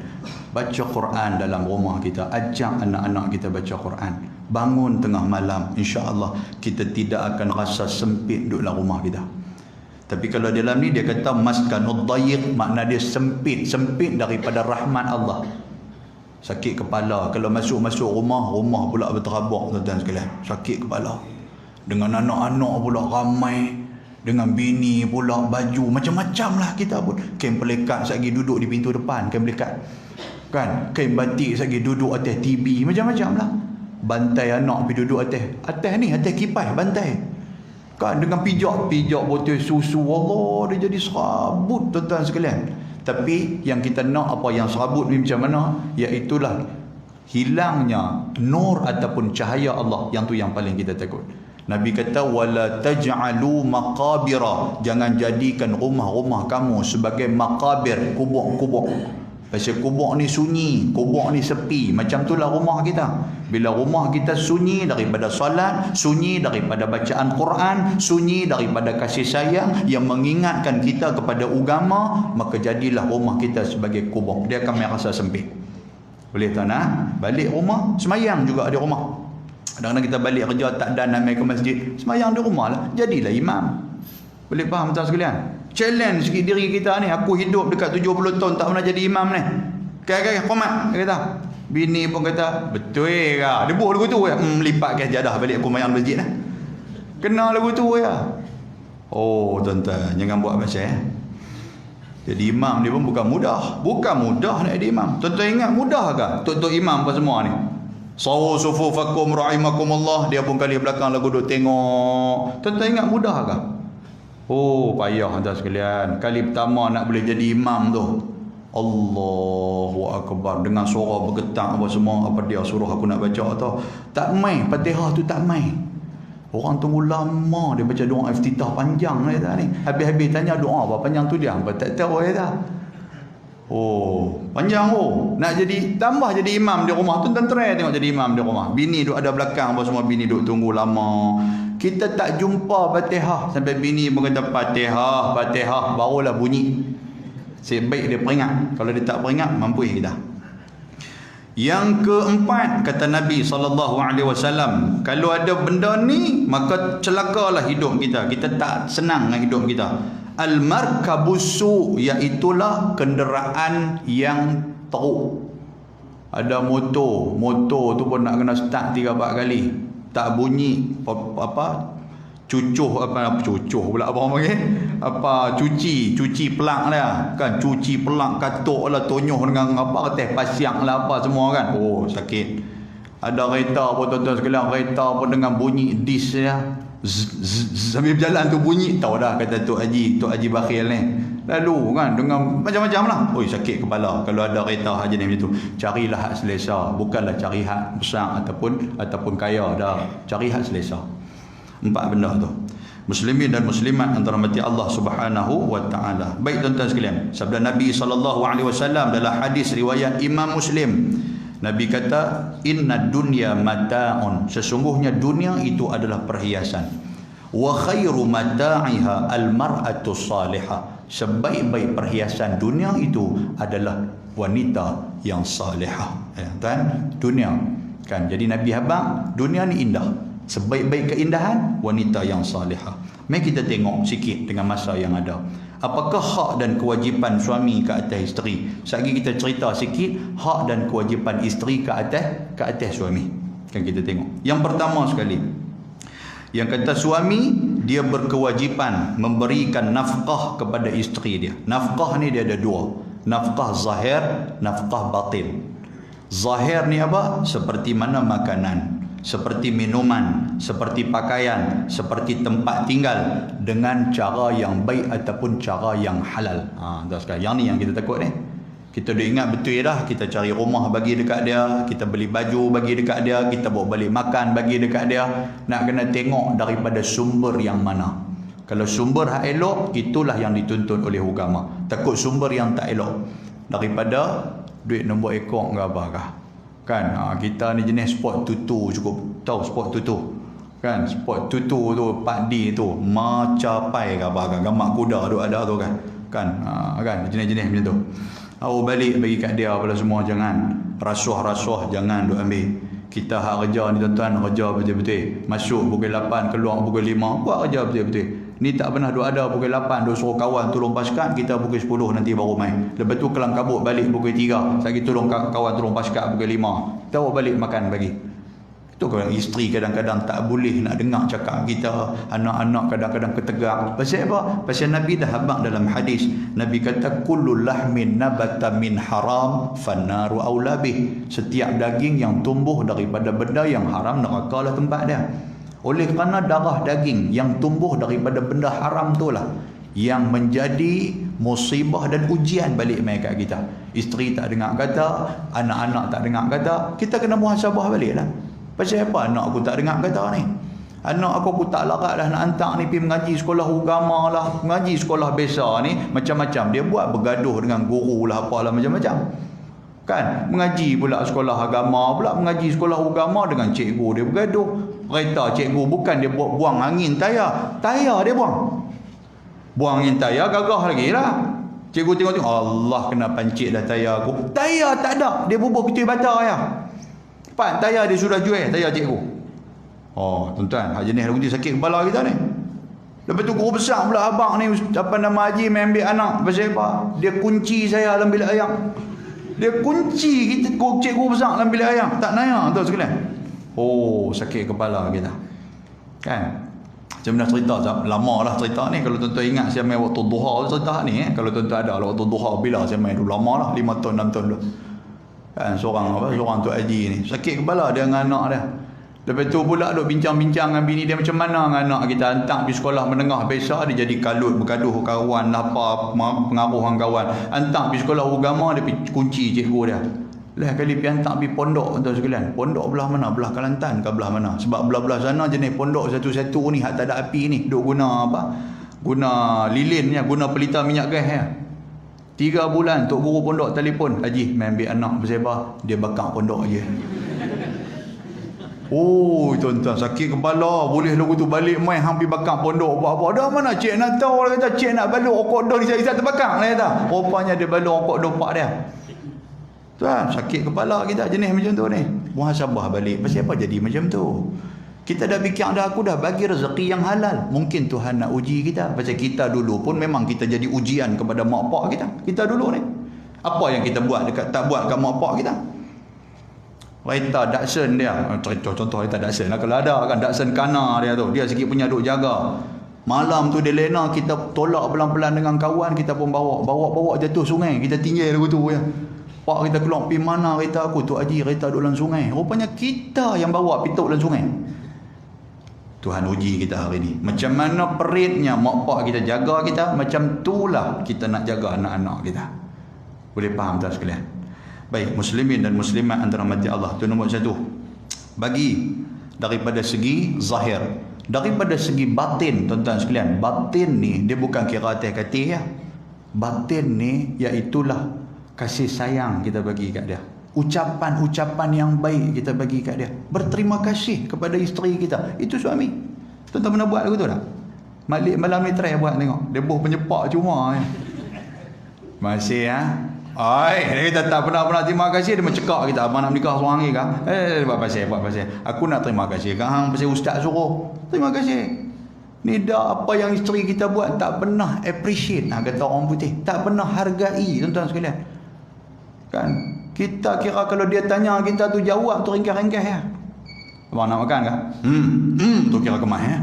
Baca Quran dalam rumah kita, ajak anak-anak kita baca Quran. Bangun tengah malam, insya-Allah kita tidak akan rasa sempit duduk dalam rumah kita. Tapi kalau dalam ni dia kata maskanud dayiq, makna dia sempit daripada rahmat Allah. Sakit kepala kalau masuk rumah pula berterabak tuan-tuan sekalian. Sakit kepala. Dengan anak-anak pula ramai, dengan bini pula baju macam-macam lah kita pun. Kain pelekat sekali duduk di pintu depan, kain pelekat. Kan? Kain batik sekali duduk atas TV, macam-macam lah. Bantai anak pergi duduk atas kipas bantai. Kan dengan pijak botol susu, Allah dia jadi serabut tuan-tuan sekalian. Tapi yang kita nak apa yang serabut ni macam mana? Iaitulah hilangnya nur ataupun cahaya Allah, yang tu yang paling kita takut. Nabi kata wala taj'alu maqabira, jangan jadikan rumah-rumah kamu sebagai maqabir, kubur-kubur. Pasal kubur ni sunyi, kubur ni sepi. Macam itulah rumah kita. Bila rumah kita sunyi daripada salat, sunyi daripada bacaan Quran, sunyi daripada kasih sayang yang mengingatkan kita kepada agama, maka jadilah rumah kita sebagai kubur. Dia akan merasa sempit. Boleh tak nak? Balik rumah, semayang juga di rumah. Kadang-kadang kita balik kerja tak ada nak main ke masjid, semayang di rumah lah. Jadilah imam. Boleh faham tak sekalian? Challenge sikit diri kita ni. Aku hidup dekat 70 tahun tak pernah jadi imam ni. Kaya-kaya komat, dia kata. Bini pun kata, betul ke? Dia buah lagu tu ya. Lipat ke jadah balik aku mayang masjid lah. Kena lagu tu ya. Oh tuan-tuan, jangan buat macam Jadi imam dia pun bukan mudah. Bukan mudah nak jadi imam. Tuan-tuan ingat mudah ke? Tok-tok imam apa semua ni? Sawu sufufakum rahimakumullah. Dia pun kali belakang lagu duk tengok. Tuan-tuan ingat mudah ke? Oh payah tuan sekalian. Kali pertama nak boleh jadi imam tu, Allahu Akbar, dengan suara bergetar apa semua, apa dia suruh aku nak baca tu. Tak main, Fatihah tu tak main. Orang tunggu lama dia baca doa iftitah panjang dia tak ni. Habis-habis tanya doa apa panjang tu dia apa tak tahu dia tak. Oh, panjang oh. Nak jadi tambah jadi imam di rumah tu tentera tengok jadi imam di rumah. Bini duk ada belakang apa semua, bini duk tunggu lama. Kita tak jumpa Fatihah sampai bini pun kata Fatihah, Fatihah barulah bunyi. Sebaik dia peringat. Kalau dia tak peringat mampu kita. Yang keempat kata Nabi SAW, kalau ada benda ni maka celakalah hidup kita. Kita tak senang dengan hidup kita. Al-markabusu, iaitulah kenderaan yang teruk. Ada motor tu pun nak kena start 3-4 kali. Tak bunyi cucuh pula apa orang panggil, cuci pelak lah kan, cuci pelak katuk lah, tonyoh dengan apa teh pasiak lah apa semua kan. Oh sakit. Ada kereta pun tuan-tuan sekalian, kereta pun dengan bunyi dis ya, sambil berjalan tu bunyi, tahu dah kata Tok Haji Bakhil ni lalu kan, dengan macam-macam lah. Oi sakit kepala kalau ada kereta haji ni macam tu. Carilah hak selesa, bukanlah cari hak besar ataupun kaya dah, cari hak selesa. 4 benda tu. Muslimin dan muslimat antara mati Allah Subhanahu wa taala. Baik tuan-tuan sekalian, sabda Nabi SAW dalam hadis riwayat Imam Muslim. Nabi kata, "Inna dunya mata'un." Sesungguhnya dunia itu adalah perhiasan. Wa khairu mata'iha al-mar'atu salihah. Sebaik-baik perhiasan dunia itu adalah wanita yang salihah. Ya, kan? Dunia kan. Jadi Nabi habang dunia ni indah. Sebaik-baik keindahan wanita yang salihah. Mari kita tengok sikit dengan masa yang ada. Apakah hak dan kewajipan suami ke atas isteri? Sekali kita cerita sikit hak dan kewajipan isteri ke atas suami. Kan kita tengok. Yang pertama sekali, yang kata suami dia berkewajipan memberikan nafkah kepada isteri dia. Nafkah ni dia ada 2. Nafkah zahir, nafkah batin. Zahir ni apa? Seperti mana makanan, seperti minuman, seperti pakaian, seperti tempat tinggal, dengan cara yang baik ataupun cara yang halal. Dah sekarang yang ni yang kita takut ni. Kita dah ingat betul dah, kita cari rumah bagi dekat dia, kita beli baju bagi dekat dia, kita bawa balik makan bagi dekat dia. Nak kena tengok daripada sumber yang mana. Kalau sumber hak elok, itulah yang dituntut oleh agama. Takut sumber yang tak elok, daripada duit nombor ekor ke apakah kan. Kita ni jenis sport tutu, cukup tahu sport tutu kan. Sport tutu tu Pak D tu macapai ke apa kan, gambar kuda tu ada tu kan kan jenis-jenis macam tu. Balik bagi kat dia pada semua. Jangan rasuah-rasuah, jangan duk ambil. Kita hak kerja ni tuan-tuan, kerja betul-betul, masuk pukul 8 keluar pukul 5, buat kerja betul-betul. Ni tak pernah duk ada pukul 8 duk suruh kawan tolong paskat, kita pukul 10 nanti baru main. Lepas tu kelang kabut balik pukul 3, lagi tolong kawan tolong paskat pukul 5, kita bawa balik makan bagi. Itu kalau isteri kadang-kadang tak boleh nak dengar cakap kita, anak-anak kadang-kadang ketegak. Pasal apa? Pasal Nabi dah habaq dalam hadis. Nabi kata kullu lahmin nabata min haram fannaru aula bih. Setiap daging yang tumbuh daripada benda yang haram, nerakalah tempat dia. Oleh kerana darah daging yang tumbuh daripada benda haram itulah yang menjadi musibah dan ujian balik mai kat kita. Isteri tak dengar kata, anak-anak tak dengar kata, kita kena muhasabah baliklah. Pasal apa anak aku tak dengar kata ni? Anak aku tak larat dah nak hantar ni pergi mengaji sekolah agama lah, mengaji sekolah biasa ni, macam-macam dia buat, bergaduh dengan guru lah, apalah macam-macam. Kan? Mengaji pula sekolah agama, pula mengaji sekolah agama dengan cikgu dia bergaduh. Kereta cikgu bukan dia buang angin tayar, tayar dia buang. Buang angin tayar, gagah lagi lah. Cikgu tengok, Allah kena pancit dah tayar aku. Tayar tak ada, dia bubuh pitui bata ya. Pak, tayar dia sudah jual, tayar cikgu. Oh, tuan-tuan, hak jenis lagu tu sakit kepala kita ni. Lepas tu guru besar pula abang ni, apa nama Haji, main ambil anak. Pasal apa? Dia kunci saya dalam bilik ayam. Dia kunci kita, cikgu besar dalam bilik ayam. Tak naya, tuan sekalian. Oh, sakit kepala kita. Kan? Macam mana cerita, lama lah cerita ni. Kalau tuan-tuan ingat saya main waktu duha cerita ni. Kalau tuan-tuan ada lah waktu duha, bila saya main dulu, lama lah, 5 tahun, 6 tahun dulu. Kan, seorang Tok Haji ni. Sakit kepala dia dengan anak dia. Lepas tu pula duk bincang-bincang dengan bini dia macam mana dengan anak kita. Hantar pergi sekolah menengah biasa, dia jadi kalut, bergaduh kawan, apa, pengaruh dengan kawan. Hantar pergi sekolah agama, dia pergi kunci cikgu dia. Lah kali pergi hantar pergi pondok, tuan sekalian. Pondok belah mana? Belah Kelantan ke belah mana? Sebab belah-belah sana jenis pondok satu-satu ni, hak tak ada api ni, duk guna apa? Guna lilin ya, guna pelita minyak gas ya. 3 bulan tok guru pondok telefon, Haji, main ambil anak pasal apa? Dia bakar pondok je. Oh, tuan-tuan, sakit kepala. Boleh lagu tu balik main hampir bakar pondok apa-apa. Dah mana cik nak tahu lah kata, cik nak baluk okok dah Isa terbakar lah kata. Rupanya dia baluk okok dopak dia. Tuan, sakit kepala kita jenis macam tu ni. Muhasabah balik. Pasal apa jadi macam tu? Kita dah fikir dah, aku dah bagi rezeki yang halal. Mungkin Tuhan nak uji kita. Pasal kita dulu pun memang kita jadi ujian kepada mak pak kita. Kita dulu ni. Apa yang kita buat dekat tak buat kat mak pak kita? Kereta Datsun dia, contoh kereta Datsun lah, kalau ada kan Datsun Kana dia tu, dia sikit punya duk jaga. Malam tu dia lena, kita tolak pelan-pelan dengan kawan, kita pun bawa jatuh sungai, kita tinggal lagu tu ya. Pak kita keluar, pergi mana kereta aku? Tok Haji kereta duk dalam sungai. Rupanya kita yang bawa pituk dalam sungai. Tuhan uji kita hari ni. Macam mana peritnya mak pak kita jaga kita, macam itulah kita nak jaga anak-anak kita. Boleh faham tak sekalian? Baik, muslimin dan muslimat antara mati Allah. Itu nombor 1. Bagi daripada segi zahir, daripada segi batin, tuan-tuan sekalian, batin ni dia bukan kira atas katil ya. Batin ni iaitulah kasih sayang kita bagi kat dia. Ucapan-ucapan yang baik kita bagi kat dia. Berterima kasih kepada isteri kita. Itu suami. Tuan-tuan pernah buat lagu tu tak? Malik malam ni try buat tengok. Dia boh penyepak cuma ya. Masih ya. Dia kata tak pernah terima kasih. Dia mencekak kita, abang nak menikah seorang lagi kah? Buat pasal. Aku nak terima kasih kang, pasal ustaz suruh. Terima kasih. Ni dah apa yang isteri kita buat tak pernah appreciate, kata orang putih. Tak pernah hargai, tuan-tuan sekalian. Kan? Kita kira kalau dia tanya kita tu jawab tu ringkas-ringkas ya. Abang nak makan kah? Tu kira kemas ya.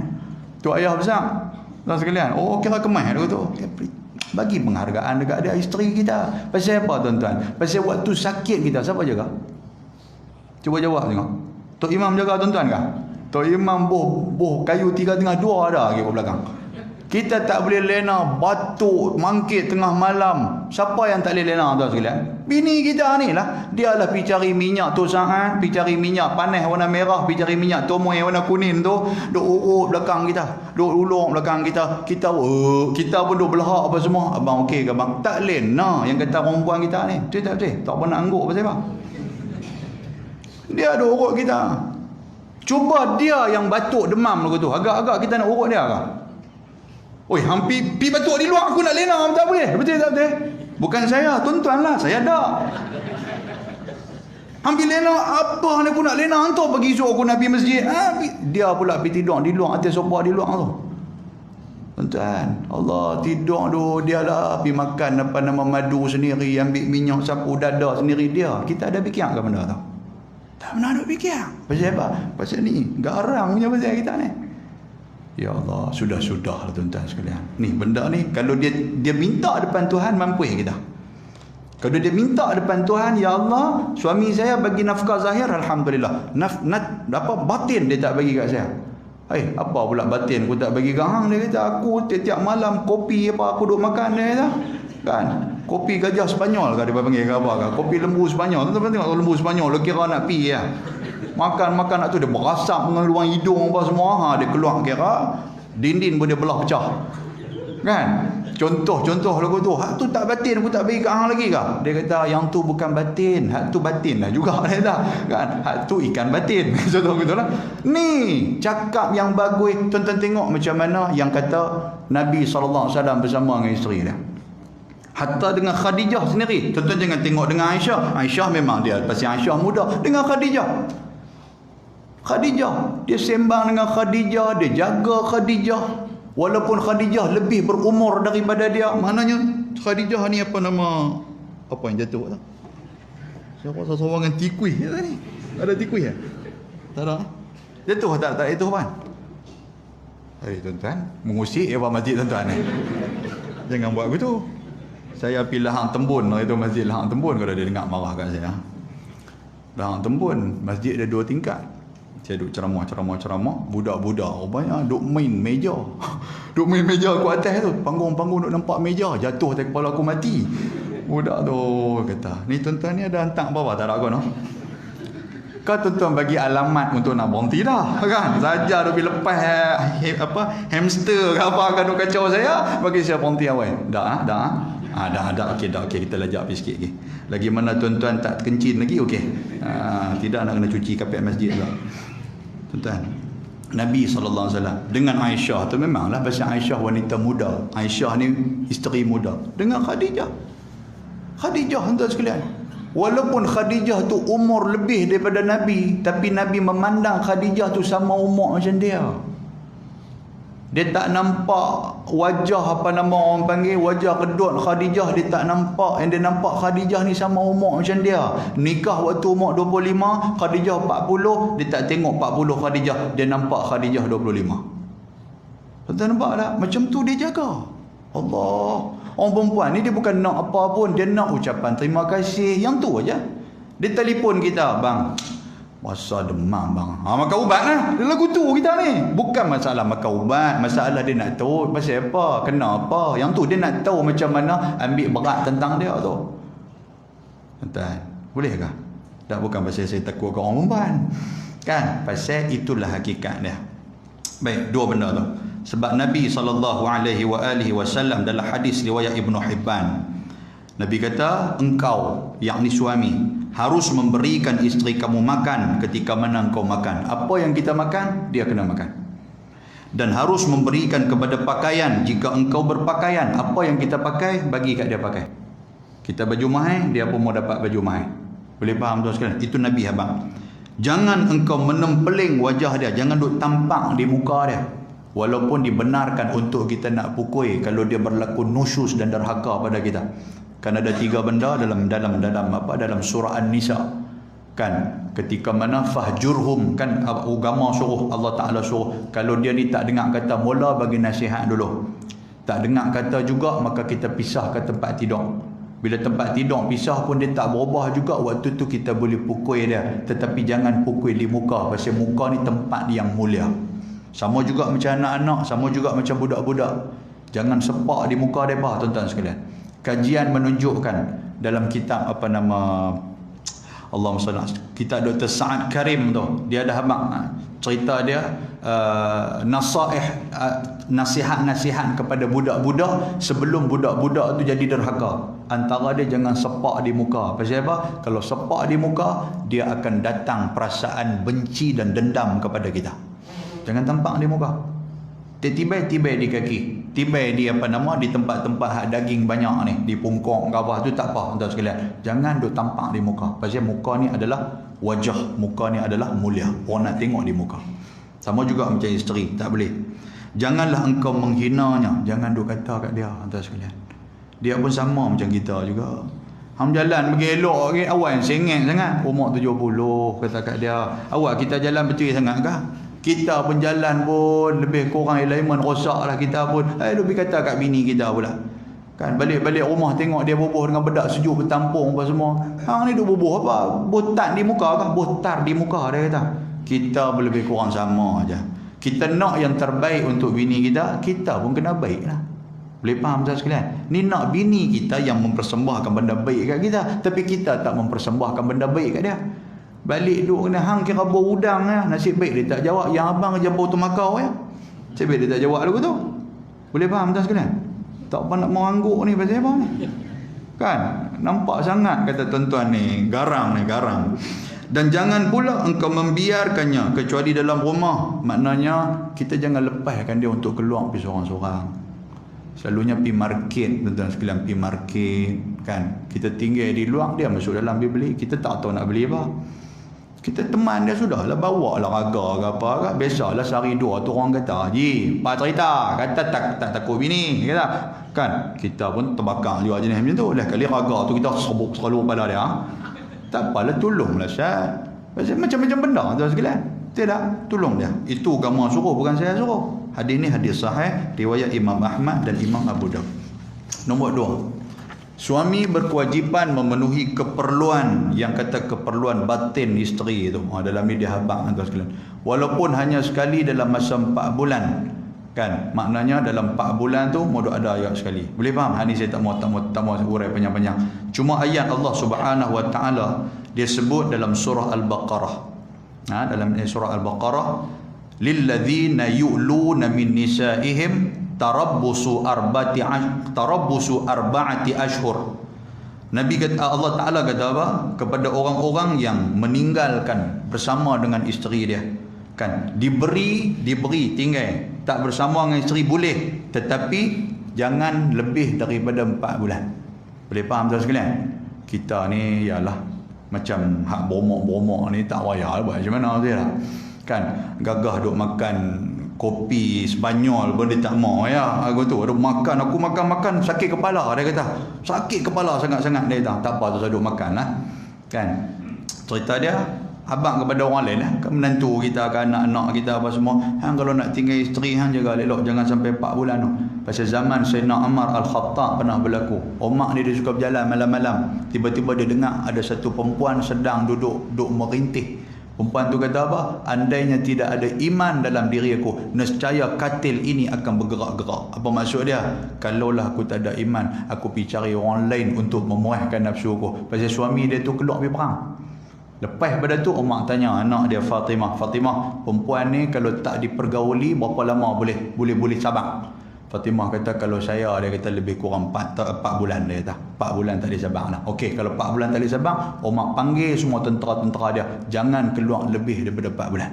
Tu ayah besar. Tuan sekalian, oh kira kemas tu. Bagi penghargaan dekat dia, isteri kita. Pasal apa tuan-tuan? Pasal waktu sakit kita siapa jaga? Cuba jawab tengok. Tok Imam jaga tuan-tuan kah? Tok Imam boh kayu 3.2 ada lagi kat belakang. Kita tak boleh lena batuk mangkit tengah malam. Siapa yang tak boleh lena tuan sekalian? Bini kita ni lah. Dia lah pergi cari minyak tu saat, pergi cari minyak panas warna merah, pergi cari minyak tomoy warna kuning tu, duk urut belakang kita, duk ulung belakang kita. Kita pun duk belahak apa semua. Abang okey ke abang? Tak lena yang kata perempuan kita ni. Betul tak betul? Tak pernah angguk pasal apa? Dia duk urut kita. Cuba dia yang batuk demam lagu tu. Agak-agak kita nak urut dia kah? Oi, hampir pi batuk di luar aku nak lena tak boleh. Betul tak betul? Bukan saya, tuan-tuan lah, saya ada. Hampir lena apa ni aku nak lena hantar pergi esok aku nak pergi masjid. Dia pula pergi tidur di luar atas sofa di luar tu. Tuan-tuan, Allah tidur tu dia lah pergi makan apa nama madu sendiri, ambil minyak sapu dada sendiri dia. Kita ada fikir ke benda tu? Tak pernah ada fikir. Pasal apa? Pasal ni garang punya pasal kita ni. Ya Allah, sudah-sudah lah tuan-tuan sekalian. Ni benda ni kalau dia minta depan Tuhan, mampu kita. Kalau dia minta depan Tuhan, ya Allah, suami saya bagi nafkah zahir, alhamdulillah. Batin dia tak bagi kat saya. Apa pula batin aku tak bagi kat hang? Dia kata aku tiap-tiap malam kopi apa aku duk makan dia kata. Kan? Kopi gajah Sepanyol kan dia panggil ke apa kan? Kopi lembu Sepanyol. Tuan-tuan tengok lembu Sepanyol lo kira nak pi ya. Makan nak tu dia berasap mengeluarkan hidung apa semua. Dia keluar kira dinding pun dia belah pecah. Kan? Contoh lagu tu. Hak tu tak batin, aku tak bagi kat hang lagi kah? Dia kata yang tu bukan batin, hak tu batin lah juga dia kata. Kan? Hak tu ikan batin. Contoh gitu lah. Ni cakap yang bagus. Tuan-tuan tengok macam mana yang kata Nabi SAW bersama dengan isteri dia. Hatta dengan Khadijah sendiri. Tuan-tuan jangan tengok dengan Aisyah. Aisyah memang dia pasal Aisyah muda. Dengan Khadijah, dia sembang dengan Khadijah, dia jaga Khadijah. Walaupun Khadijah lebih berumur daripada dia. Maknanya Khadijah ni apa nama, apa yang jatuh tu? Siapa seorang tikui ni? Ada tikui ya? Tak ada. Jatuh tak itu kan? Tuan-tuan, mengusik apa masjid tuan-tuan ni. Jangan buat begitu. Saya pergi Lahang Tembun, itu masjid Lahang Tembun, kalau dia dengar marah kat saya. Lahang Tembun, masjid ada 2 tingkat. Saya duduk ceramah, budak-budak rupanya duduk main meja. Duduk main meja aku atas tu. Panggung duduk nampak meja, jatuh atas kepala aku mati. Budak tu kata, ni tuan-tuan ni ada hantar apa? Tak ada aku no. Kau tuan-tuan bagi alamat untuk nak berhenti dah kan. Saja dia pergi lepas hamster ke apa kan duk kacau saya, bagi saya berhenti awal. Dah. Okey, kita lajak pergi sikit lagi. Lagi mana tuan-tuan tak kencin lagi okey. Tidak nak kena cuci kapet masjid pula. Tuan-tuan, Nabi SAW dengan Aisyah tu memanglah pasal Aisyah wanita muda. Aisyah ni isteri muda. Dengan Khadijah tuan-tuan sekalian. Walaupun Khadijah tu umur lebih daripada Nabi, tapi Nabi memandang Khadijah tu sama umur macam dia. Dia tak nampak wajah apa nama orang panggil, wajah kedut Khadijah dia tak nampak. Yang dia nampak Khadijah ni sama umur macam dia. Nikah waktu umur 25, Khadijah 40, dia tak tengok 40 Khadijah, dia nampak Khadijah 25. Tuan nampak tak? Macam tu dia jaga. Allah. Orang perempuan ni dia bukan nak apa pun, dia nak ucapan terima kasih. Yang tu aja. Dia telefon kita, bang, masa demam bang. Makan ubat lah. Dia lagu tu kita ni. Bukan masalah makan ubat. Masalah dia nak tahu pasal apa. Kena apa. Yang tu dia nak tahu macam mana ambil berat tentang dia tu. Tuan, bolehkah? Tak, bukan pasal saya takut ke orang perempuan. Kan? Pasal itulah hakikat dia. Baik, 2 benda tu. Sebab Nabi SAW dalam hadis riwayat Ibnu Hibban, Nabi kata, engkau, yakni suami, harus memberikan isteri kamu makan ketika mana engkau makan. Apa yang kita makan, dia kena makan. Dan harus memberikan kepada pakaian jika engkau berpakaian. Apa yang kita pakai, bagi kat dia pakai. Kita baju mahal, dia pun mau dapat baju mahal. Boleh faham tuan sekalian? Itu Nabi abang. Jangan engkau menempeling wajah dia. Jangan duk tampak di muka dia. Walaupun dibenarkan untuk kita nak pukul kalau dia berlaku nusyus dan derhaka pada kita. Kan ada 3 benda dalam surah An-Nisa. Kan ketika mana fahjurhum, kan agama suruh, Allah Taala suruh, kalau dia ni tak dengar kata, mula bagi nasihat dulu. Tak dengar kata juga, maka kita pisah ke tempat tidur. Bila tempat tidur pisah pun dia tak berubah juga, waktu tu kita boleh pukul dia. Tetapi jangan pukul di muka, pasal muka ni tempat yang mulia. Sama juga macam anak-anak, sama juga macam budak-budak. Jangan sepak di muka mereka, tuan-tuan sekalian. Kajian menunjukkan dalam kitab apa nama, Allahumma salli, kitab Dr. Sa'ad Karim tu, dia ada habaq cerita dia nasihat-nasihat kepada budak-budak sebelum budak-budak tu jadi derhaka. Antara dia jangan sepak di muka. Pasal apa? Kalau sepak di muka, dia akan datang perasaan benci dan dendam kepada kita. Jangan tampak di muka. Tibai-tibai di kaki, tibai di apa nama, di tempat-tempat daging banyak ni, di pungkok ke apa tu tak apa tuan sekalian. Jangan duk tampak di muka. Pasal muka ni adalah wajah, muka ni adalah mulia. Orang nak tengok di muka. Sama juga macam isteri, tak boleh. Janganlah engkau menghinanya, jangan duk kata kat dia tuan sekalian. Dia pun sama macam kita juga. Hang jalan pergi elok ke, awal sengit sangat, umur 70 kata kat dia. Awak kita jalan betul sangat kah? Kita pun jalan pun lebih kurang elemen rosak lah kita pun. Lebih kata kat bini kita pula. Kan balik-balik rumah tengok dia bubuh dengan bedak sejuk bertampung apa semua. Hang ni duk bubuh apa? Botak di muka kah? Botar di muka dia kata. Kita pun lebih kurang sama aja. Kita nak yang terbaik untuk bini kita, kita pun kena baik lah. Boleh faham tuan sekalian? Ni nak bini kita yang mempersembahkan benda baik kat kita, tapi kita tak mempersembahkan benda baik kat dia. Balik duk kena hang kira bau udang ya. Nasib baik dia tak jawab. Yang abang kerja bau tembakau ya. Nasib baik dia tak jawab lagu tu. Boleh faham tuan sekalian? Tak apa nak mengangguk ni pasal apa ni? Kan? Nampak sangat kata tuan-tuan ni, garang ni, garang. Dan jangan pula engkau membiarkannya kecuali dalam rumah. Maknanya kita jangan lepaskan dia untuk keluar pergi seorang-seorang. Selalunya pergi market, tuan-tuan sekalian, pergi market kan. Kita tinggal di luar, dia masuk dalam pergi beli. Kita tak tahu nak beli apa. Kita teman dia sudah lah, bawa lah raga ke apa ke. Biasalah sehari dua tu orang kata, "Ji, pak cerita, kata tak takut bini." Kata, kan? Kita pun terbakar juga jenis macam tu. Lah kali raga tu kita sebuk selalu pada dia. Tak apalah, tolonglah Syed. Macam-macam benda tuan sekalian. Tidak, tolong dia. Itu agama suruh, bukan saya suruh. Hadis ni hadis sahih riwayat Imam Ahmad dan Imam Abu Daud. Nombor 2. Suami berkewajipan memenuhi keperluan, yang kata keperluan batin isteri itu. Dalam ni dia habaq tuan sekalian. Walaupun hanya sekali dalam masa 4 bulan. Kan? Maknanya dalam 4 bulan tu modok ada ayat sekali. Boleh faham? Hadis saya tak mau urai panjang-panjang. Cuma ayat Allah Subhanahu wa taala dia sebut dalam surah Al-Baqarah. Dalam surah Al-Baqarah, lilladzina yu'luna min nisaihim tarabbusu arba'ati ashhur. Nabi kata, Allah Taala kata apa? Kepada orang-orang yang meninggalkan bersama dengan isteri dia. Kan? Diberi tinggal. Tak bersama dengan isteri boleh, tetapi jangan lebih daripada 4 bulan. Boleh faham tuan sekalian? Kita ni ialah macam hak bormok-bormok ni tak payah buat macam mana tu lah. Kan? Gagah duk makan kopi Spanyol pun dia tak mau ya. Aku tu aku makan sakit kepala, dia kata. Sakit kepala sangat-sangat dia kata. Tak apa tu saya duk makan lah. Kan? Cerita dia abang kepada orang lain lah, ke menantu kita, ke anak-anak kita apa semua. Hang kalau nak tinggal isteri hang jaga elok, jangan sampai 4 bulan tu. Pasal zaman Sayyidina Umar Al-Khattab pernah berlaku. Omak dia suka berjalan malam-malam. Tiba-tiba dia dengar ada satu perempuan sedang duduk merintih. Perempuan tu kata apa? Andainya tidak ada iman dalam diri aku, nescaya katil ini akan bergerak-gerak. Apa maksud dia? Kalaulah aku tak ada iman, aku pergi cari orang lain untuk memuaskan nafsu aku. Pasal suami dia tu keluar pergi perang. Lepas pada tu Umar tanya anak dia Fatimah, perempuan ni kalau tak dipergauli berapa lama boleh sabar? Fatimah kata kalau saya, dia kata lebih kurang 4 bulan, dia kata 4 bulan tak boleh sabar lah. Okey, kalau 4 bulan tak boleh sabar, Umar panggil semua tentera-tentera dia, jangan keluar lebih daripada 4 bulan.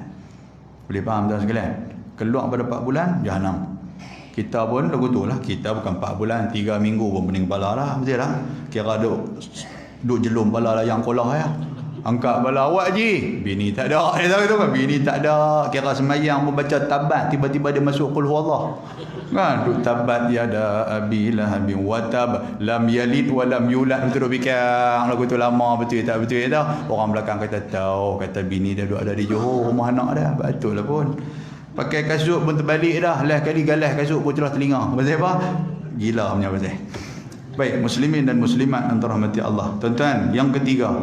Boleh faham tuan sekalian? Keluar pada 4 bulan jahanam. Kita pun lagu tu lah, kita bukan 4 bulan, 3 minggu pun pening kepala lah, betul lah. Kira duk jelum kepala lah yang kolah ya. Angkat bala awak ji, bini tak ada. Dia tahu tu kan, bini tak ada. Kira semayang pun baca tabat, tiba-tiba dia masuk qul huwallah. Kan, duk tabat ya ada abi lahabin wa tab lam yalid wa lam yulad. Betul duk fikir lagu tu lama betul tak betul tak. Orang belakang kata tahu, kata bini dia duk ada di Johor, rumah anak dia. Betul lah pun. Pakai kasut pun terbalik dah. Last kali galas kasut pun celah telinga. Pasal apa? Gila punya pasal. Baik, muslimin dan muslimat antara rahmati Allah. Tuan-tuan, yang ketiga.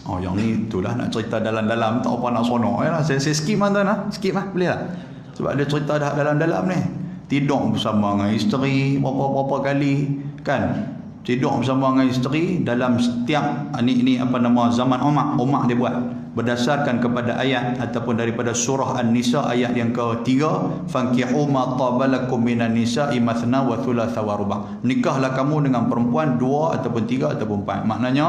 Yang ni itulah nak cerita dalam-dalam, tak apa nak sonok ya lah. Saya skip tuan lah. Skip lah, boleh tak? Sebab dia cerita dah dalam-dalam ni. Tidur bersama dengan isteri berapa kali kan? Tidur bersama dengan isteri dalam setiap ini apa nama zaman Umar dia buat berdasarkan kepada ayat ataupun daripada surah An-Nisa ayat yang ketiga, fankihu ma tabalakum minan nisa'i mathna wa thulatha wa ruba'. Nikahlah kamu dengan perempuan 2 ataupun 3 ataupun 4. Maknanya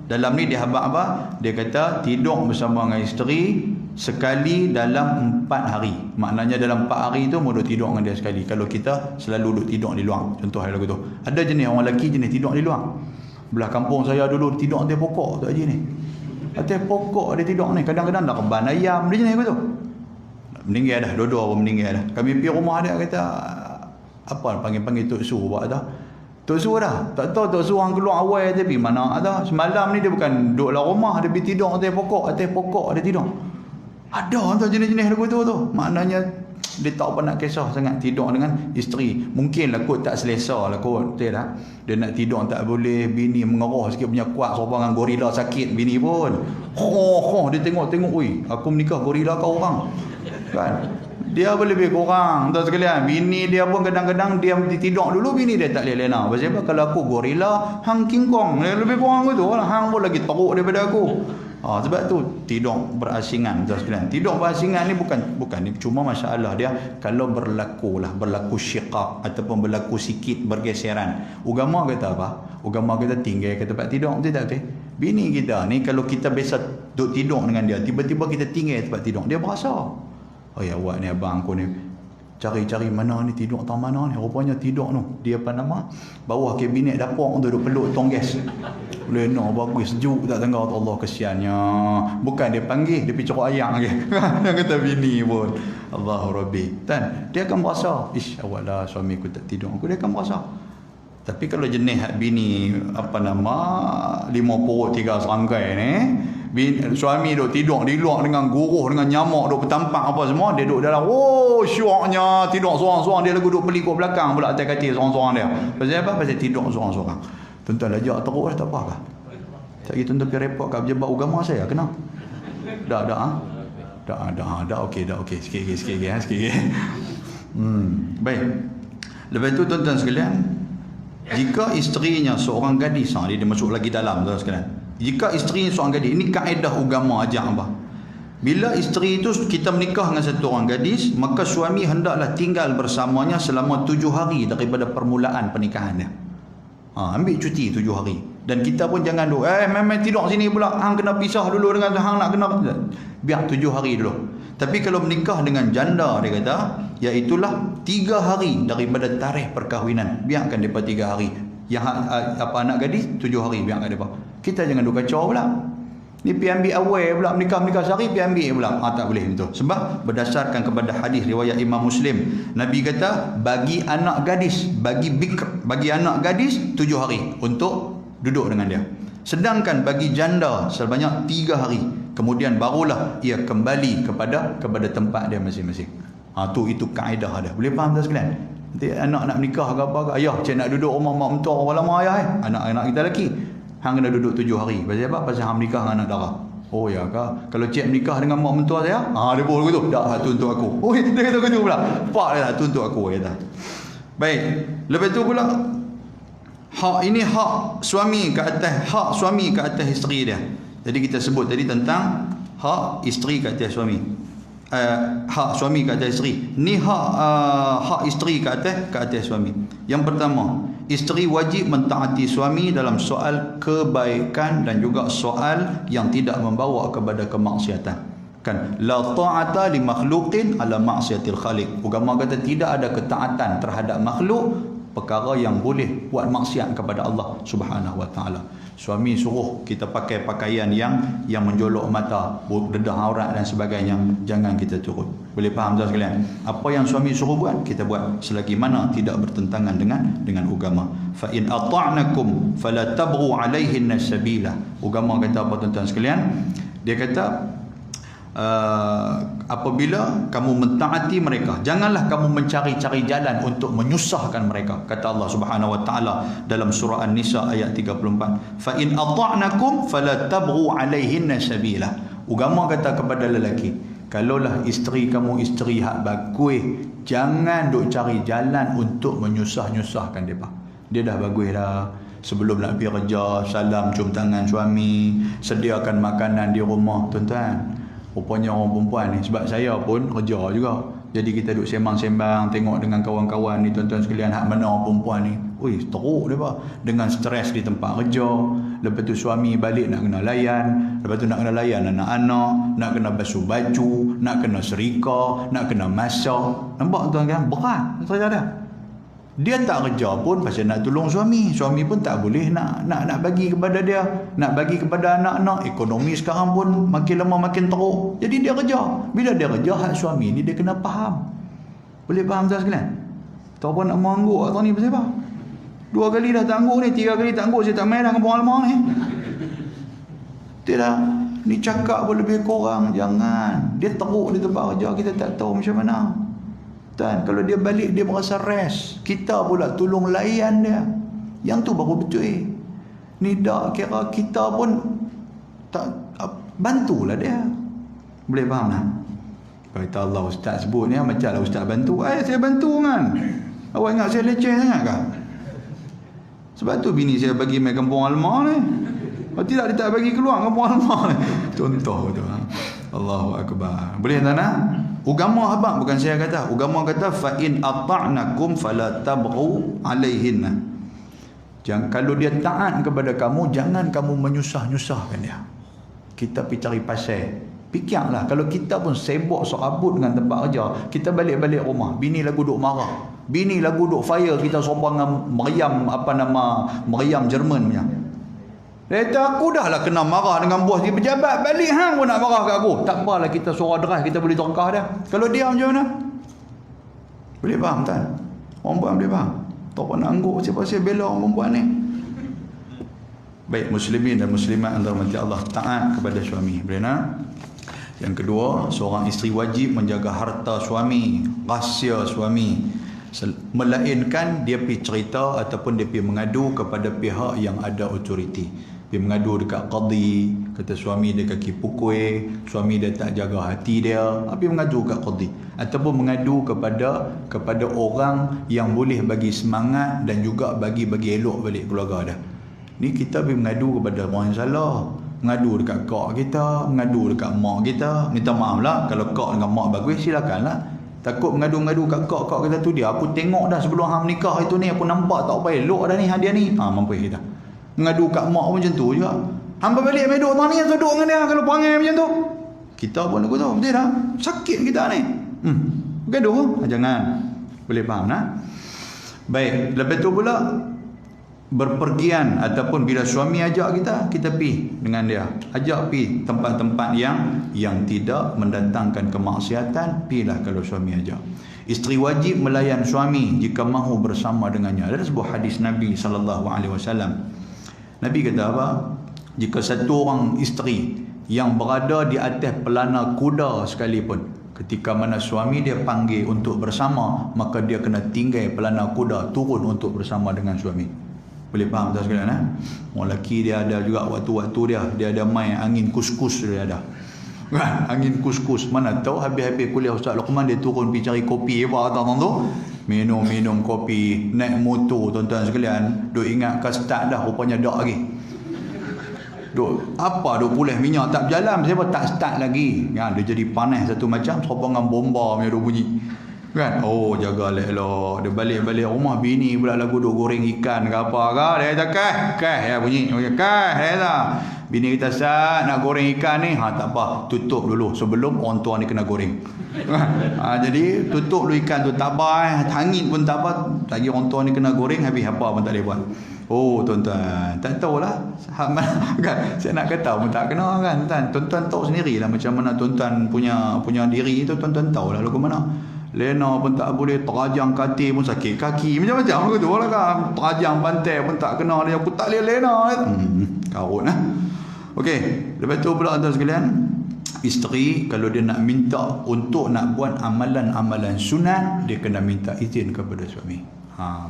dalam ni dia habaq apa? Dia kata tidur bersama dengan isteri sekali dalam 4 hari. Maknanya dalam 4 hari tu mau tidur dengan dia sekali. Kalau kita selalu duduk tidur di luar, contoh hari lagu tu. Ada jenis orang lelaki jenis tidur di luar. Belah kampung saya dulu tidur atas pokok tu aja ni. Atas pokok dia tidur ni. Kadang-kadang nak reban ayam dia jenis apa tu. Meninggal dah, dua-dua pun meninggal dah. Kami pergi rumah dia kata apa panggil Tok Su buat dah. Tok Su dah. Tak tahu Tok Su orang keluar awal tapi mana ada. Semalam ni dia bukan duduk dalam rumah, dia pergi tidur atas pokok dia tidur. Ada tu jenis-jenis lagu tu. Maknanya dia tak apa nak kisah sangat tidur dengan isteri. Mungkinlah kot tak selesa lah kot. Betul tak? Dia nak tidur tak boleh. Bini mengeroh sikit punya kuat. Seorang dengan gorila sakit bini pun. Dia tengok. Ui, aku menikah gorila kau orang. Kan? Dia pun lebih kurang. Tuan sekalian, bini dia pun kadang-kadang dia tidur dulu, bini dia tak boleh lena. Pasal apa? Kalau aku gorila, hang King Kong, dia lebih kurang gitu. Hang pun lagi teruk daripada aku. Sebab tu tidur berasingan, tuan sekalian. Tidur berasingan ni bukan ni cuma masalah dia kalau berlaku syiqaq ataupun berlaku sikit bergeseran. Agama kata apa? Agama kita tinggal ke tempat tidur, betul tak? Bini kita ni kalau kita biasa duduk tidur dengan dia, tiba-tiba kita tinggal tempat tidur, dia berasa. Oh ya, awak ni abang aku ni cari-cari mana ni tidur tang mana ni, rupanya tidur tu dia apa nama bawah kabinet dapur tu duduk peluk tong gas. Boleh no bagus sejuk tak tengah Allah kesiannya. Bukan dia panggil dia pergi ceruk ayam ke. Dia kata bini pun Allahu Rabbi. Kan dia akan merasa, ish awak lah suami aku tak tidur aku, dia akan merasa. Tapi kalau jenis bini apa nama 5 perut 3 serangkai ni, suami duk tidur di luar dengan guruh dengan nyamuk duk bertampak apa semua, dia duk dalam syoknya tidur seorang-seorang, dia lagu duk pelikuk belakang pula atas katil seorang-seorang dia. Pasal apa? Pasal tidur seorang-seorang. Tuan-tuan lajak teruk dah tak apa kah? Tak gitu tuan pergi report kat pejabat agama saya kena. Dah okey sikit lagi. Baik. Lepas tu tuan-tuan sekalian, jika isterinya seorang gadis, dia masuk lagi dalam tuan sekalian. Jika isteri seorang gadis, ini kaedah agama ajak apa? Bila isteri itu kita menikah dengan satu orang gadis, maka suami hendaklah tinggal bersamanya selama 7 hari daripada permulaan pernikahan dia. Ambil cuti 7 hari. Dan kita pun jangan duk memang tidur sini pula, hang kena pisah dulu dengan hang nak kena, biar 7 hari dulu. Tapi kalau menikah dengan janda, dia kata iaitulah 3 hari daripada tarikh perkahwinan, biarkan depa 3 hari. Yang anak gadis 7 hari, biarkan depa. Kita jangan duk kacau pula. Ni pi ambil awal pula, menikah sehari pi ambil pula. Tak boleh betul. Sebab berdasarkan kepada hadis riwayat Imam Muslim, Nabi kata bagi anak gadis, bagi anak gadis 7 hari untuk duduk dengan dia. Sedangkan bagi janda sebanyak 3 hari. Kemudian barulah ia kembali kepada tempat dia masing-masing. Itu kaedah dia. Boleh faham tak sekalian? Nanti anak nak menikah ke apa ke, ayah cik nak duduk rumah mak mentua berapa lama ayah anak-anak kita lelaki. Hang kena duduk 7 hari. Pasal apa? Pasal hang menikah dengan anak dara. Oh ya ke? Kalau cik menikah dengan mak mentua saya, dia boleh gitu. Tak, tu untuk aku. Oh, dia kata gitu pula. Pak dia tu untuk aku kata. Baik. Lepas tu pula hak suami ke atas isteri dia. Jadi kita sebut tadi tentang hak isteri ke atas suami. Hak suami ke atas isteri. Ni hak isteri ke atas suami. Yang pertama, isteri wajib mentaati suami dalam soal kebaikan dan juga soal yang tidak membawa kepada kemaksiatan. Kan, la ta'ata li makhluqin ala maksiatil khaliq. Agama kata tidak ada ketaatan terhadap makhluk perkara yang boleh buat maksiat kepada Allah Subhanahu wa taala. Suami suruh kita pakai pakaian yang menjolok mata, dedah aurat dan sebagainya, jangan kita turut. Boleh faham tak sekalian? Apa yang suami suruh buat, kita buat selagi mana tidak bertentangan dengan agama. Fa in ata'nakum fala tabghu 'alaihinna sabila. Agama kata apa tuan-tuan sekalian? Dia kata apabila kamu mentaati mereka, janganlah kamu mencari-cari jalan untuk menyusahkan mereka, kata Allah Subhanahu wa taala dalam surah An-Nisa ayat 34. Fa in ata'nakum fala tabghu 'alaihinna sabila. Agama kata kepada lelaki, kalaulah isteri kamu isteri hak bagus, jangan duk cari jalan untuk menyusah-nyusahkan depa. Dia dah bagus dah. Sebelum nak pergi kerja, salam cium tangan suami, sediakan makanan di rumah. Tuan-tuan, rupanya orang perempuan ni, sebab saya pun kerja juga, jadi kita duduk sembang-sembang, tengok dengan kawan-kawan ni tuan-tuan sekalian, hak mana orang perempuan ni, teruk dia dengan stres di tempat kerja. Lepas tu suami balik nak kena layan, lepas tu nak kena layan anak-anak, nak kena basuh baju, nak kena serika, nak kena masak. Nampak tuan kan, berat saja dah. Dia tak kerja pun pasal nak tolong suami pun tak boleh nak bagi kepada dia, nak bagi kepada anak-anak. Ekonomi sekarang pun makin lama makin teruk, jadi dia kerja. Bila dia kerja, hak suami ni dia kena faham. Boleh faham tak sekalian? Tahu pun nak mengangguk atau ni pasal apa? 2 kali dah tak angguk ni, 3 kali tak angguk, saya tak main dah kampung halaman ni. Tidak, ni cakap pun lebih kurang. Jangan, dia teruk di tempat kerja, kita tak tahu macam mana. Dan kalau dia balik dia merasa rest, kita pula tolong layan dia. Yang tu baru betul. Ni dah kira kita pun tak bantulah dia. Boleh faham tak? Kata Allah, ustaz sebut ni macam lah ustaz bantu. Saya bantu kan. Awak ingat saya leceh sangat kah? Sebab tu bini saya bagi main kampung Almar ni. Kalau tidak dia tak bagi keluar kampung Almar ni. Contoh tu. Allahu akbar. Boleh tak nak? Agama habaq, bukan saya kata. Agama kata fa in ata'nakum fala tabghu alaihinna. Jangan, kalau dia taat kepada kamu, jangan kamu menyusah-nyusahkan dia. Kita pergi cari pasal. Fikirlah, kalau kita pun sibuk serabut dengan tempat kerja, kita balik-balik rumah, bini lagu duk marah, bini lagu duk fire kita serupa dengan Meriam Jerman punya. Dia kata, aku dah lah kena marah dengan bos di pejabat, balik hang pun nak marah kat aku. Tak apalah, kita suara deras, kita boleh terkah dah. Kalau dia macam mana? Boleh faham tak? Orang perempuan boleh faham? Tak apa nak angguk siapa-siapa bela orang perempuan ni. Baik, muslimin dan muslimat Allah rahmati Allah, taat kepada suami. Boleh nak? Yang kedua, seorang isteri wajib menjaga harta suami, rahsia suami, melainkan dia pergi cerita ataupun dia pergi mengadu kepada pihak yang ada autoriti. Pergi mengadu dekat qadi, kata suami dia kaki pukul, suami dia tak jaga hati dia, pergi mengadu dekat qadi, ataupun mengadu kepada orang yang boleh bagi semangat dan juga bagi elok balik keluarga dia. Ni kita pergi mengadu kepada orang yang salah, mengadu dekat kak kita, mengadu dekat mak kita. Minta maaf lah, kalau kak dengan mak bagus silakanlah. Takut mengadu-mengadu kat kak kita tu dia, aku tengok dah sebelum hang nikah itu ni, aku nampak tak apa elok dah ni hadiah ni. Mampu kita. Mengadu kat mak pun macam tu juga. Hang balik main duduk tang ni yang duduk dengan dia kalau perangai macam tu. Kita pun lagu tu, betul dah. Sakit kita ni. Gaduh, jangan. Boleh faham tak? Baik, lepas tu pula berpergian ataupun bila suami ajak kita pergi dengan dia, ajak pergi tempat-tempat yang tidak mendatangkan kemaksiatan, pergilah kalau suami ajak. Isteri wajib melayan suami jika mahu bersama dengannya. Ada sebuah hadis Nabi SAW. Nabi kata apa? Jika satu orang isteri yang berada di atas pelana kuda sekalipun, ketika mana suami dia panggil untuk bersama, maka dia kena tinggal pelana kuda, turun untuk bersama dengan suami. Boleh faham tak sekalian? Orang lelaki dia ada juga waktu-waktu dia ada main angin kus-kus, dia ada kan, angin kus-kus. Mana tahu habis-habis kuliah Ustaz Luqman dia turun pergi cari kopi apa tak tu, minum kopi, naik motor. Tuan-tuan sekalian, duk ingat ke start dah, rupanya dak lagi. Duk pulih minyak tak berjalan, siapa tak start lagi kan. Dia jadi panas satu macam serupa dengan bomba punya duk bunyi kan. Oh, jaga elok. Dia balik rumah, bini pula lagu duk goreng ikan ke apa ke. Dia kata kah ya bunyi. Kah ya tak. Bini kita Ustaz nak goreng ikan ni. Tak apa, tutup dulu sebelum orang tua ni kena goreng. Jadi tutup dulu ikan tu, tak apa angin pun tak apa. Lagi orang tua ni kena goreng, habis apa pun tak boleh buat. Oh tuan-tuan, tak tahulah kan, saya nak kata pun tak kena kan tuan-tuan tahu sendirilah macam mana tuan-tuan punya diri itu, tuan-tuan tahulah lagu mana. Lena pun tak boleh, terajang katil pun sakit kaki, macam-macam begitu lah kan. Terajang bantai pun tak kena dia, aku tak boleh lena. Karut lah. Okey, lepas tu pula tuan sekalian, isteri kalau dia nak minta untuk nak buat amalan-amalan sunat, dia kena minta izin kepada suami.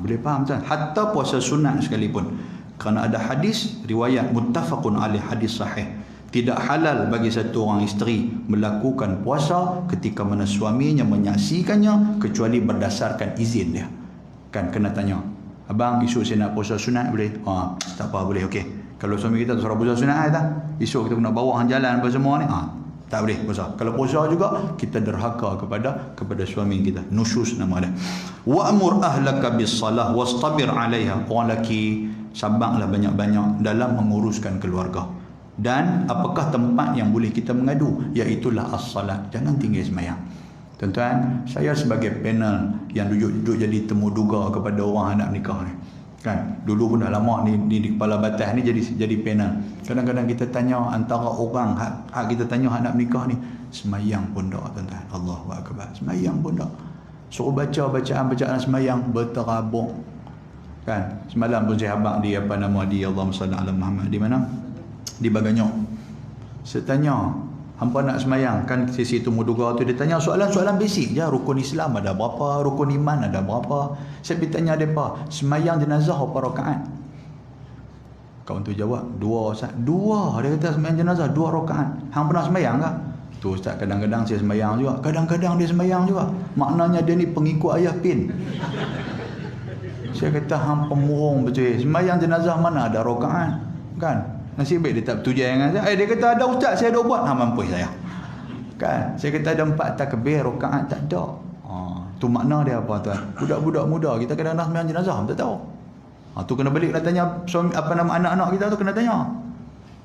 Boleh faham tak? Hatta puasa sunat sekalipun, kerana ada hadis riwayat muttafaqun alaih, hadis sahih. Tidak halal bagi satu orang isteri melakukan puasa ketika mana suaminya menyaksikannya kecuali berdasarkan izin dia. Kan kena tanya, abang esok saya nak puasa sunat boleh? Tak apa, boleh, okey. Kalau suami kita suruh puasa sunat tak? Esok kita kena bawa hang jalan apa semua ni? Tak boleh puasa. Kalau puasa juga kita derhaka kepada suami kita. Nusyus nama dia. Wa'mur ahlaka bis-salah wastabir 'alaiha. Orang lelaki sabarlah banyak-banyak dalam menguruskan keluarga. Dan apakah tempat yang boleh kita mengadu? Iaitulah as-salat. Jangan tinggal sembahyang. Tuan-tuan, saya sebagai panel yang duduk jadi temu duga kepada orang nak nikah ni kan, dulu pun dah lama ni di kepala batas ni jadi panel. Kadang-kadang kita tanya antara orang hak kita tanya hak nak nikah ni, sembahyang pun tak tuan-tuan. Allahu akbar, sembahyang pun tak. Suruh baca bacaan sembahyang berterabuk kan. Semalam pun saya habaq di Allahumma salli ala Muhammad, di mana? Di Baganyok. Saya tanya, hampa nak semayang kan, sisi tu muduga tu, dia tanya soalan-soalan basic je. Rukun Islam ada berapa, rukun iman ada berapa. Saya pergi tanya mereka, semayang jenazah berapa rakaat? Kawan tu jawab, 2 Ustaz. 2. Dia kata semayang jenazah 2 rakaat. Hang pernah semayang ke? tu ustaz, kadang-kadang saya sembahyang juga, kadang-kadang dia sembahyang juga. Maknanya dia ni pengikut ayah pin. Saya kata hang pemurung betul. Sembahyang jenazah mana ada rakaat, kan? Nasib baik dia tak bertujuan dengan saya. Dia kata ada ustaz, saya dah buat. Mampus saya. Kan? Saya kata ada 4 takbir, rakaat tak ada. Tu makna dia apa tuan? Budak-budak muda kita kadang-kadang sembahyang jenazah tak tahu. Tu kena baliklah tanya suami, apa nama anak-anak kita tu kena tanya.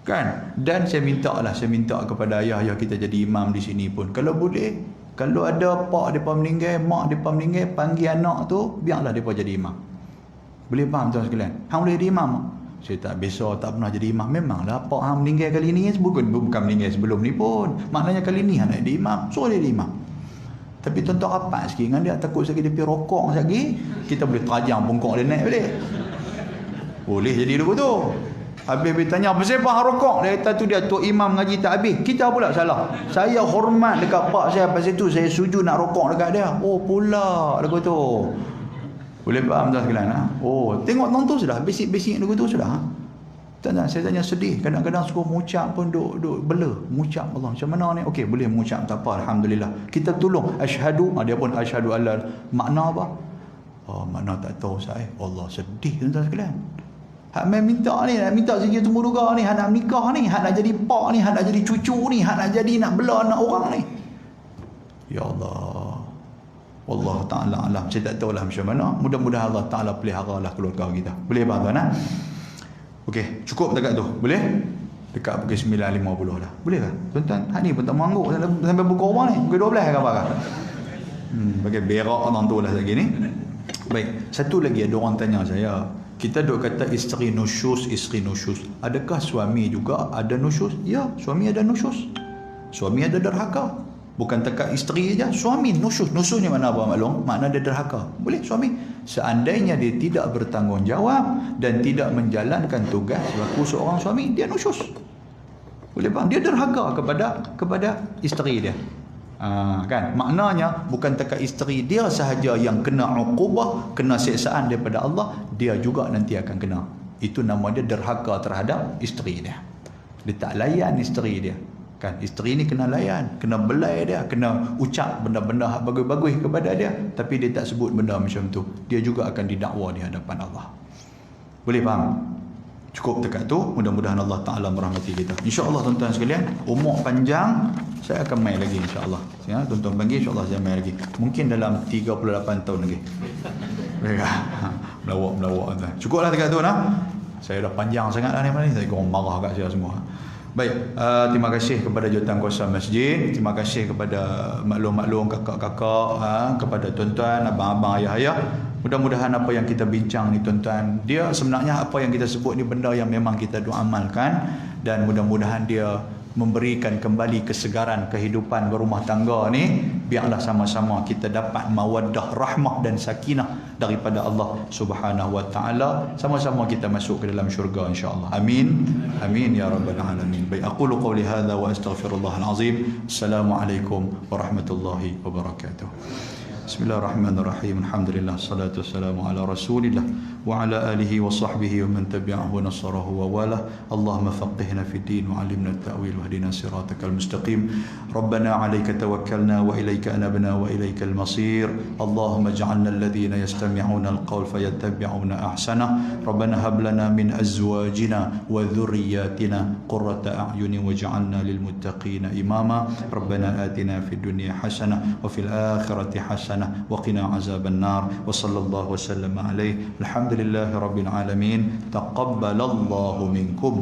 Kan? Dan saya minta kepada ayah-ayah kita jadi imam di sini pun. Kalau boleh, kalau ada pak depa meninggal, mak depa meninggal, panggil anak tu, biarlah depa jadi imam. Boleh faham tuan sekalian? Hang boleh jadi imam? Saya tak biasa, tak pernah jadi imam. Memanglah pak hang meninggal kali ni bukan meninggal sebelum ni pun. Maknanya kali ni hang nak jadi imam, suruh dia jadi imam. Tapi tuan-tuan rapat sikit dengan dia, takut sekali dia pergi rokok sekali, kita boleh terajang pungkok dia naik balik. Boleh jadi dulu tu. Habis tanya, apa sebab hang rokok? Dia kata tu dia tok imam ngaji tak habis. Kita pula salah. Saya hormat dekat pak saya, pasal tu saya sujud nak rokok dekat dia. Oh pula lagu tu. Boleh faham tuan sekalian? Oh, tengok nonton sudah, basic lagu tu sudah. Tak, saya tanya sedih. Kadang-kadang suruh mengucap pun duk bela. Mengucap Allah. Macam mana ni? Okey, boleh mengucap. Tak apa. Alhamdulillah. Kita tolong. Asyhadu. Dia pun asyhadu alla. Makna apa? Makna tak tahu saya. Allah sedih tuan-tuan sekalian. Hak main minta ni. Nak minta sikit tumbuh duga ni. Hak nak menikah ni. Hak nak jadi pak ni. Hak nak jadi cucu ni. Hak nak jadi nak bela anak orang ni. Ya Allah. Wallahu ta'ala alam. Saya tak tahulah macam mana. Mudah-mudahan Allah Ta'ala pelihara lah keluarga kita. Boleh faham tuan? Okey, cukup dekat tu. Boleh? Dekat pukul 9.50 dah. Boleh tak? Tuan-tuan, hak ni pun tak mengangguk sampai pukul orang ni. Pukul 12 kan apa? Bagi berak orang tu lah lagi ni. Baik, satu lagi ada orang tanya saya. Kita duk kata isteri nusyus. Adakah suami juga ada nusyus? Ya, suami ada nusyus. Suami ada derhaka. Bukan tekat isteri saja, suami nusyus. Nusyus ni mana apa maklum? Makna dia derhaka. Boleh suami. Seandainya dia tidak bertanggungjawab dan tidak menjalankan tugas selaku seorang suami, dia nusyus. Boleh bang? Dia derhaka kepada isteri dia. Kan? Maknanya bukan tekat isteri dia sahaja yang kena uqubah, kena siksaan daripada Allah, dia juga nanti akan kena. Itu nama dia derhaka terhadap isteri dia. Dia tak layan isteri dia. Kan, isteri ni kena layan, kena belai dia, kena ucap benda-benda bagus-bagus kepada dia, tapi dia tak sebut benda macam tu, dia juga akan didakwa di hadapan Allah. Boleh faham? Cukup dekat tu. Mudah-mudahan Allah Ta'ala merahmati kita. InsyaAllah tuan-tuan sekalian, umur panjang saya akan main lagi insyaAllah ya, tuan-tuan panggil insyaAllah saya main lagi, mungkin dalam 38 tahun lagi. Melawak tuan. Cukuplah dekat tu nah. Saya dah panjang sangat dah ni, saya korang marah kat saya semua. Baik, terima kasih kepada Jawatankuasa Masjid, terima kasih kepada maklum-maklum, kakak-kakak, kepada tuan-tuan, abang-abang, ayah-ayah. Mudah-mudahan apa yang kita bincang ni tuan-tuan, dia sebenarnya apa yang kita sebut ni benda yang memang kita amalkan, dan mudah-mudahan dia memberikan kembali kesegaran kehidupan berumah tangga ni. Biarlah sama-sama kita dapat mawaddah, rahmah dan sakinah daripada Allah Subhanahu wa taala, sama-sama kita masuk ke dalam syurga insya-Allah. Amin. Amin ya rabbal alamin. Baik, aqulu qawli hadza wa astaghfirullahal azim. Assalamualaikum warahmatullahi wabarakatuh. Bismillahirrahmanirrahim. Alhamdulillah, salatu wassalamu ala Rasulillah wa ala alihi wa sahbihi wa man tabi'ahu wa nasarahu wa walah. Allahumma faqihna fid din wa 'allimna at-ta'wil wa hdina siratakal mustaqim. Rabbana 'alaika tawakkalna wa ilayka anabna wa ilaykal masir. Allahumma ij'alna alladhina yastami'una al-qawl fayattabi'una ahsana. Rabbana hab lana min azwajina wa dhurriyyatina qurrata a'yunin waj'alna lil muttaqina imama. Rabbana atina fid dunya hasanah wa fil akhirati hasanah وقنا عذاب النار وصلى الله وسلم عليه. الحمد لله رب العالمين. تقبل الله منكم.